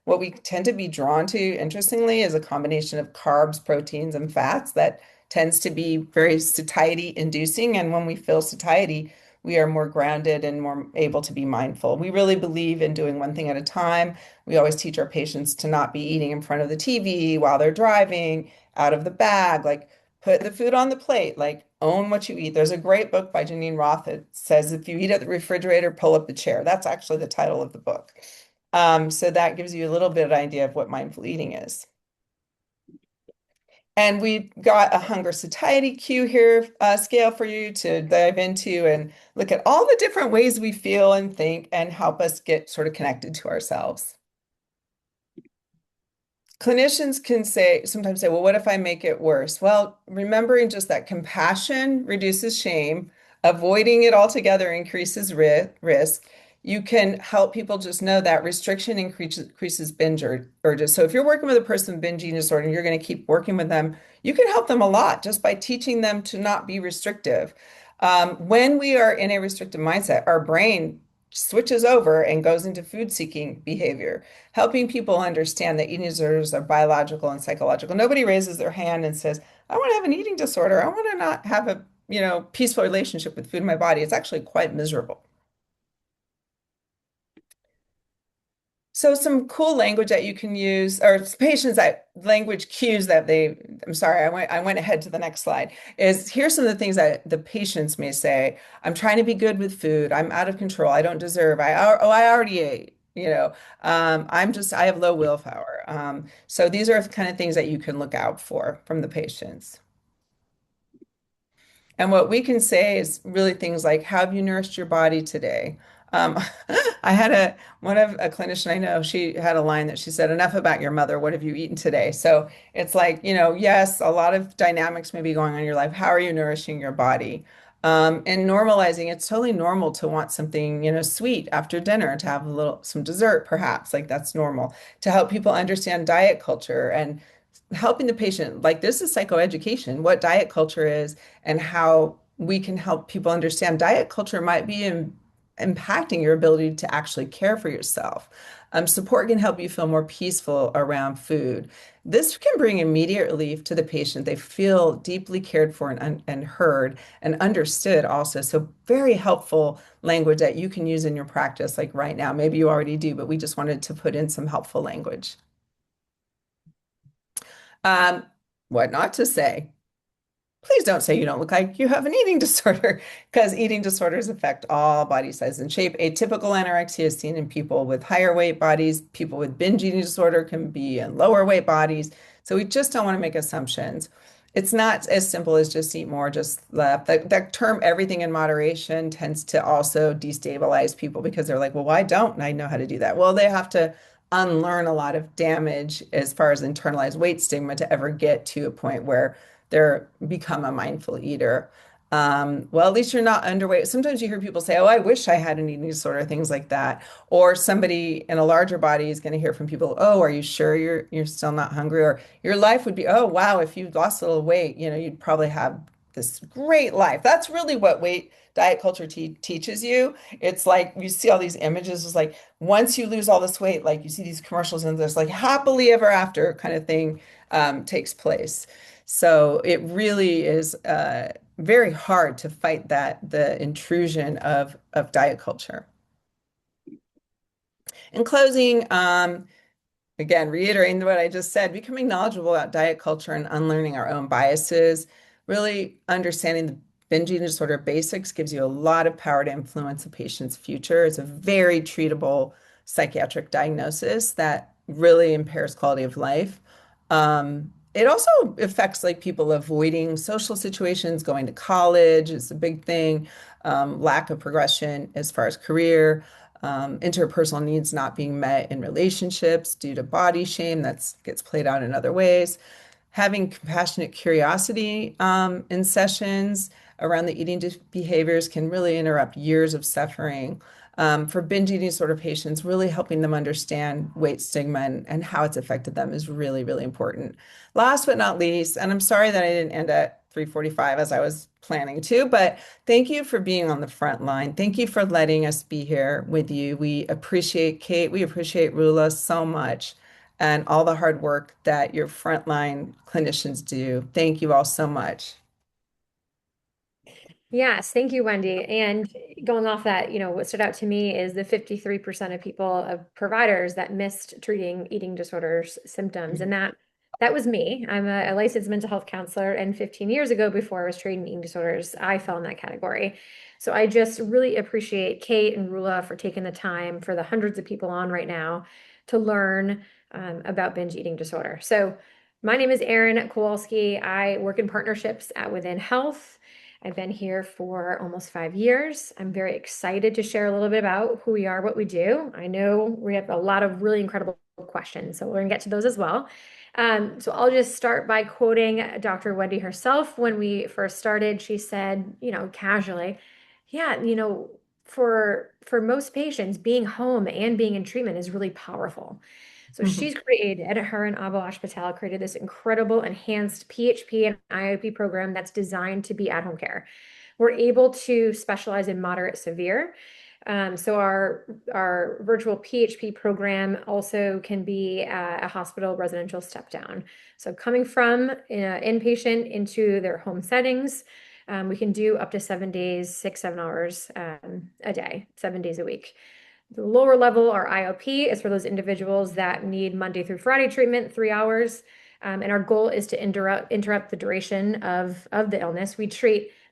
what we tend to be drawn to, interestingly, is a combination of carbs, proteins, and fats that tends to be very satiety inducing. And when we feel satiety, we are more grounded and more able to be mindful. We really believe in doing one thing at a time. We always teach our patients to not be eating in front of the TV while they're driving, out of the bag, like put the food on the plate, like own what you eat. There's a great book by Janine Roth that says if you eat at the refrigerator, pull up the chair. That's actually the title of the book. So that gives you a little bit of idea of what mindful eating is. And we got a hunger satiety cue here, scale for you to dive into and look at all the different ways we feel and think and help us get sort of connected to ourselves. Clinicians can sometimes say, well, what if I make it worse? Well, remembering just that compassion reduces shame, avoiding it altogether increases risk. You can help people just know that restriction increases binge urges. So if you're working with a person with binge eating disorder and you're going to keep working with them, you can help them a lot just by teaching them to not be restrictive. When we are in a restrictive mindset, our brain switches over and goes into food seeking behavior, helping people understand that eating disorders are biological and psychological. Nobody raises their hand and says, I want to have an eating disorder. I want to not have a, peaceful relationship with food in my body. It's actually quite miserable. So some cool language that you can use, or patients that language cues that I'm sorry, I went ahead to the next slide, is here's some of the things that the patients may say. I'm trying to be good with food. I'm out of control. I don't deserve. I already ate. I have low willpower. So these are the kind of things that you can look out for from the patients. And what we can say is really things like, how have you nourished your body today? Um, I had a clinician I know, she had a line that she said, enough about your mother. What have you eaten today? So it's like, yes, a lot of dynamics may be going on in your life. How are you nourishing your body? And normalizing, it's totally normal to want something, sweet after dinner, to have some dessert, perhaps, like that's normal, to help people understand diet culture and helping the patient, like this is psychoeducation, what diet culture is and how we can help people understand diet culture might be impacting your ability to actually care for yourself. Support can help you feel more peaceful around food. This can bring immediate relief to the patient. They feel deeply cared for and heard and understood also. So very helpful language that you can use in your practice, like right now. Maybe you already do, but we just wanted to put in some helpful language. Um, what not to say. Please don't say you don't look like you have an eating disorder, because eating disorders affect all body size and shape. Atypical anorexia is seen in people with higher weight bodies. People with binge eating disorder can be in lower weight bodies. So we just don't want to make assumptions. It's not as simple as just eat more, just left. That term, everything in moderation, tends to also destabilize people because they're like, well, why don't I know how to do that? Well, they have to unlearn a lot of damage as far as internalized weight stigma to ever get to a point where they're become a mindful eater. Well, at least you're not underweight. Sometimes you hear people say, "Oh, I wish I had an eating disorder," things like that. Or somebody in a larger body is going to hear from people, "Oh, are you sure you're still not hungry?" Or your life would be, "Oh, wow, if you lost a little weight, you'd probably have this great life." That's really what weight diet culture teaches you. It's like you see all these images. It's like once you lose all this weight, like you see these commercials and there's like happily ever after kind of thing takes place. So it really is very hard to fight the intrusion of diet culture. In closing, again, reiterating what I just said, becoming knowledgeable about diet culture and unlearning our own biases, really understanding the binge eating disorder basics gives you a lot of power to influence a patient's future. It's a very treatable psychiatric diagnosis that really impairs quality of life. It also affects like people avoiding social situations, going to college is a big thing, lack of progression as far as career, interpersonal needs not being met in relationships due to body shame that gets played out in other ways. having compassionate curiosity in sessions around the behaviors can really interrupt years of suffering. For binge eating disorder patients, really helping them understand weight stigma and how it's affected them is really, really important. Last but not least, and I'm sorry that I didn't end at 3:45 as I was planning to, but thank you for being on the front line. Thank you for letting us be here with you. We appreciate Kate. We appreciate Rula so much and all the hard work that your frontline clinicians do. Thank you all so much. Yes, thank you, Wendy. And going off that, what stood out to me is the 53% of people, of providers that missed treating eating disorders symptoms. And that was me. I'm a licensed mental health counselor, and 15 years ago, before I was treating eating disorders, I fell in that category. So I just really appreciate Kate and Rula for taking the time for the hundreds of people on right now to learn about binge eating disorder. So my name is Erin Kowalski. I work in partnerships at Within Health. I've been here for almost 5 years. I'm very excited to share a little bit about who we are, what we do. I know we have a lot of really incredible questions, so we're going to get to those as well. So I'll just start by quoting Dr. Wendy herself. When we first started, she said, casually, yeah, for most patients, being home and being in treatment is really powerful. So Mhm. she's created, her and Abhilash Patel created this incredible enhanced PHP and IOP program that's designed to be at-home care. We're able to specialize in moderate severe. So our virtual PHP program also can be a hospital residential step down. So coming from inpatient into their home settings, we can do up to 7 days, 6, 7 hours a day, 7 days a week. The lower level, our IOP, is for those individuals that need Monday through Friday treatment, 3 hours. And our goal is to interrupt the duration of the illness.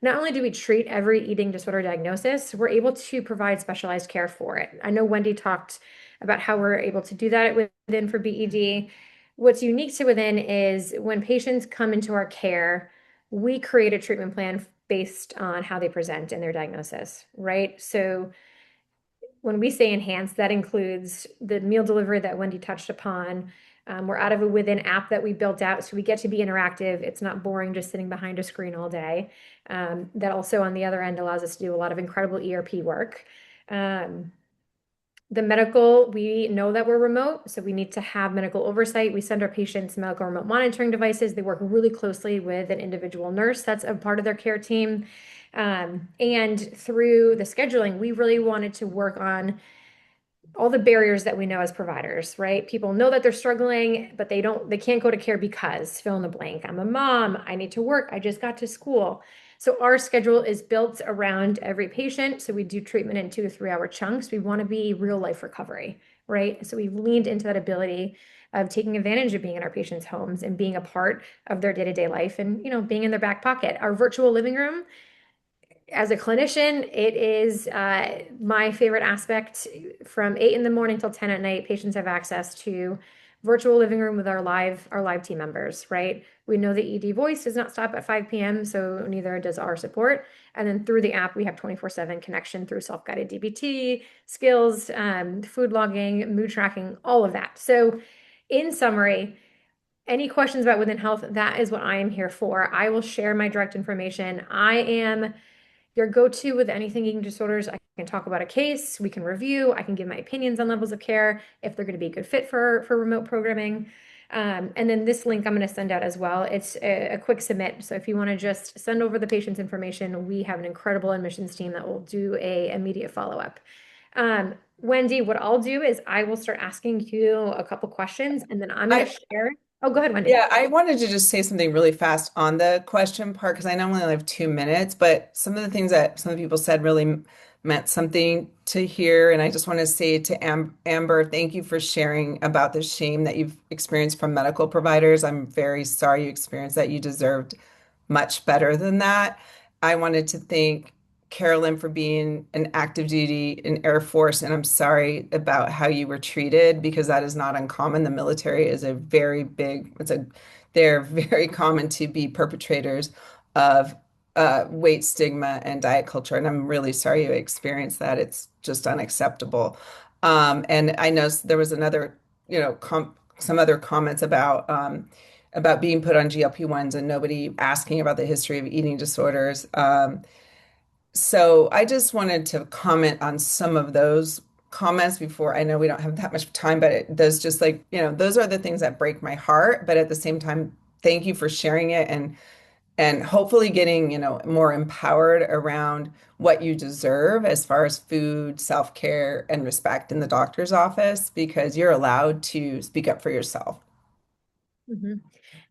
Not only do we treat every eating disorder diagnosis, we're able to provide specialized care for it. I know Wendy talked about how we're able to do that at Within for BED. What's unique to Within is when patients come into our care, we create a treatment plan based on how they present in their diagnosis, right? So when we say enhanced, that includes the meal delivery that Wendy touched upon. We're out of a Within app that we built out, so we get to be interactive. It's not boring just sitting behind a screen all day. That also, on the other end, allows us to do a lot of incredible ERP work. The medical, we know that we're remote, so we need to have medical oversight. We send our patients medical remote monitoring devices. They work really closely with an individual nurse that's a part of their care team. And through the scheduling, we really wanted to work on all the barriers that we know as providers, right? People know that they're struggling, but they can't go to care because fill in the blank. I'm a mom, I need to work, I just got to school. So our schedule is built around every patient. So we do treatment in 2 to 3 hour chunks. We want to be real life recovery, right? So we've leaned into that ability of taking advantage of being in our patients' homes and being a part of their day-to-day life and, being in their back pocket. Our virtual living room, as a clinician, it is my favorite aspect. From 8 in the morning till 10 at night, patients have access to virtual living room with our live team members, right? We know the ED voice does not stop at 5 p.m., so neither does our support. And then through the app, we have 24/7 connection through self-guided DBT, skills, food logging, mood tracking, all of that. So in summary, any questions about Within Health, that is what I am here for. I will share my direct information. I am your go-to with anything eating disorders. I can talk about a case, we can review, I can give my opinions on levels of care, if they're going to be a good fit for remote programming. And then this link I'm going to send out as well. It's a quick submit. So if you want to just send over the patient's information, we have an incredible admissions team that will do a immediate follow-up. Wendy, what I'll do is I will start asking you a couple questions and then I'm going to I, share. Oh, go ahead, Wendy. Yeah, I wanted to just say something really fast on the question part because I know we only have 2 minutes, but some of the things that some of the people said really meant something to hear. And I just want to say to Amber, thank you for sharing about the shame that you've experienced from medical providers. I'm very sorry you experienced that. You deserved much better than that. I wanted to thank Carolyn for being an active duty in Air Force, and I'm sorry about how you were treated because that is not uncommon. The military is a very big, they're very common to be perpetrators of weight stigma and diet culture, and I'm really sorry you experienced that. It's just unacceptable. And I know there was another, some other comments about about being put on GLP-1s and nobody asking about the history of eating disorders. So I just wanted to comment on some of those comments before. I know we don't have that much time, but those just like, those are the things that break my heart. But at the same time, thank you for sharing it and hopefully getting, more empowered around what you deserve as far as food, self-care, and respect in the doctor's office because you're allowed to speak up for yourself. hmm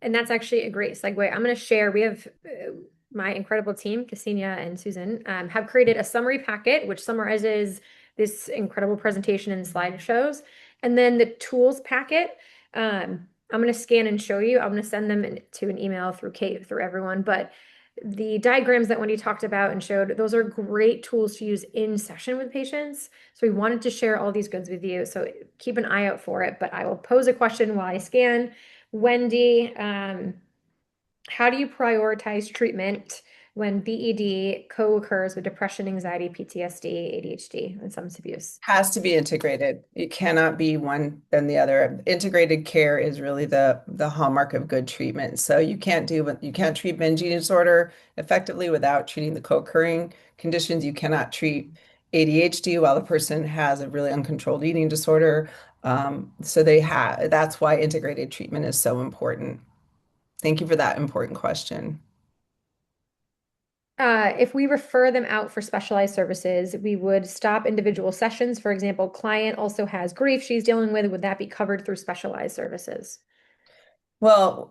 And that's actually a great segue. I'm going to share. We have my incredible team, Ksenia and Susan, have created a summary packet which summarizes this incredible presentation and slideshows. And then the tools packet, I'm going to scan and show you. I'm going to send them to an email through Kate, through everyone. But the diagrams that Wendy talked about and showed, those are great tools to use in session with patients. So we wanted to share all these goods with you. So keep an eye out for it. But I will pose a question while I scan. Wendy, how do you prioritize treatment when BED co-occurs with depression, anxiety, PTSD, ADHD, and substance abuse? Has to be integrated. It cannot be one than the other. Integrated care is really the hallmark of good treatment. So you can't treat binge eating disorder effectively without treating the co-occurring conditions. You cannot treat ADHD while the person has a really uncontrolled eating disorder. So that's why integrated treatment is so important. Thank you for that important question. If we refer them out for specialized services, we would stop individual sessions. For example, client also has grief she's dealing with. Would that be covered through specialized services? Well,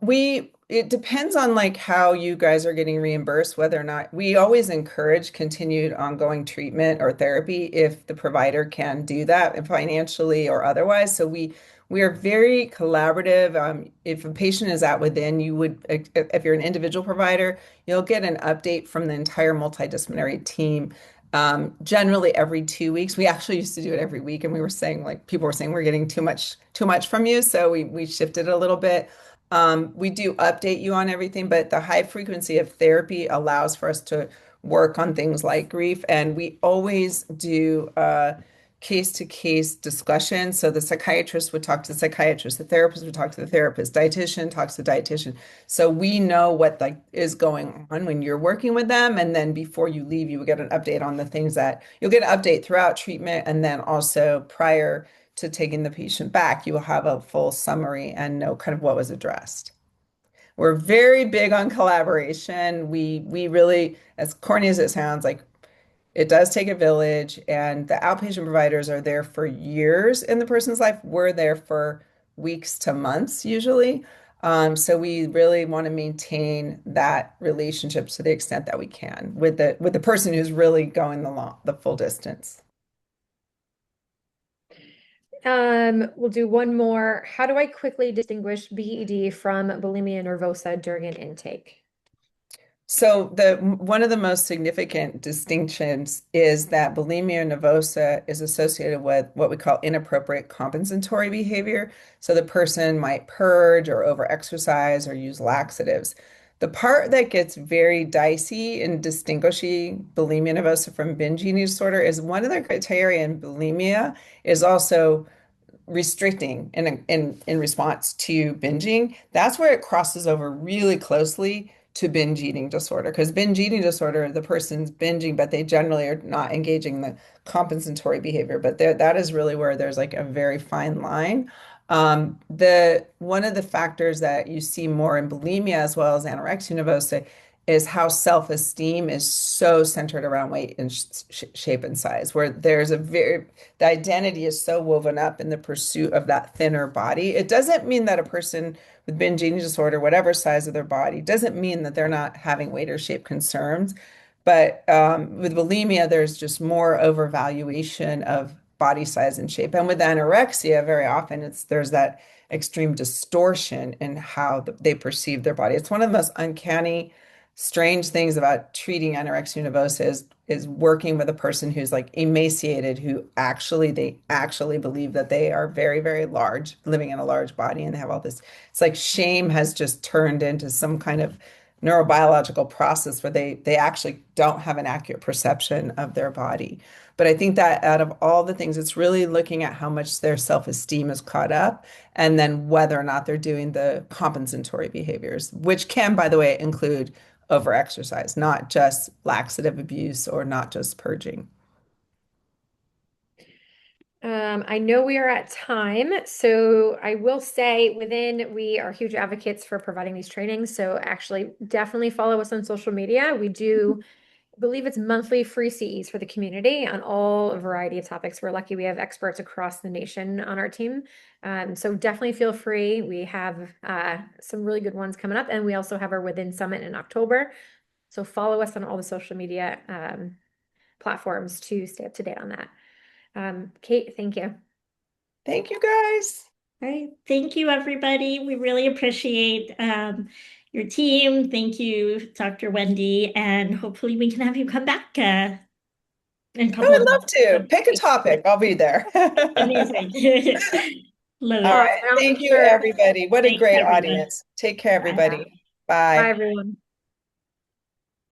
it depends on like how you guys are getting reimbursed, whether or not we always encourage continued ongoing treatment or therapy if the provider can do that financially or otherwise. So we are very collaborative. If a patient is at within, if you're an individual provider, you'll get an update from the entire multidisciplinary team. Generally every 2 weeks. We actually used to do it every week, and we were saying like people were saying we're getting too much from you, so we shifted a little bit. We do update you on everything, but the high frequency of therapy allows for us to work on things like grief. And we always do case-to-case discussion. So the psychiatrist would talk to the psychiatrist, the therapist would talk to the therapist, dietitian talks to the dietitian. So we know what like is going on when you're working with them. And then before you leave, you will get an update on the things that you'll get an update throughout treatment. And then also prior to taking the patient back, you will have a full summary and know kind of what was addressed. We're very big on collaboration. We really, as corny as it sounds, like it does take a village, and the outpatient providers are there for years in the person's life. We're there for weeks to months usually. So we really want to maintain that relationship to the extent that we can with the person who's really going the full distance. We'll do one more. How do I quickly distinguish BED from bulimia nervosa during an intake? So the one of the most significant distinctions is that bulimia nervosa is associated with what we call inappropriate compensatory behavior. So the person might purge or overexercise or use laxatives. The part that gets very dicey in distinguishing bulimia nervosa from binge eating disorder is one of the criteria in bulimia is also restricting in response to binging. That's where it crosses over really closely to binge eating disorder, because binge eating disorder, the person's binging, but they generally are not engaging the compensatory behavior. But that is really where there's like a very fine line. The one of the factors that you see more in bulimia as well as anorexia nervosa is how self-esteem is so centered around weight and shape and size, where the identity is so woven up in the pursuit of that thinner body. It doesn't mean that a person with binge eating disorder, whatever size of their body, doesn't mean that they're not having weight or shape concerns. But with bulimia, there's just more overvaluation of body size and shape. And with anorexia, very often there's that extreme distortion in how they perceive their body. It's one of the most uncanny, strange things about treating anorexia nervosa is working with a person who's like emaciated, they actually believe that they are very, very large, living in a large body, and they have all this. It's like shame has just turned into some kind of neurobiological process where they actually don't have an accurate perception of their body. But I think that out of all the things, it's really looking at how much their self-esteem is caught up and then whether or not they're doing the compensatory behaviors, which can, by the way, include overexercise, not just laxative abuse or not just purging. I know we are at time, so I will say we are huge advocates for providing these trainings. So actually, definitely follow us on social media. We do believe it's monthly free CEs for the community on all a variety of topics. We're lucky we have experts across the nation on our team. So definitely feel free. We have some really good ones coming up, and we also have our Within Summit in October. So follow us on all the social media platforms to stay up to date on that. Kate, thank you. Thank you, guys. All right. Thank you, everybody. We really appreciate your team. Thank you, Dr. Wendy, and hopefully we can have you come back in a I couple would of love to. months. Pick a topic. I'll be there. Amazing. Love All it. right. Awesome. Thank you, Sure. everybody. What a Thanks, great everyone. audience. Take care, Bye. everybody. Bye, Bye. everyone.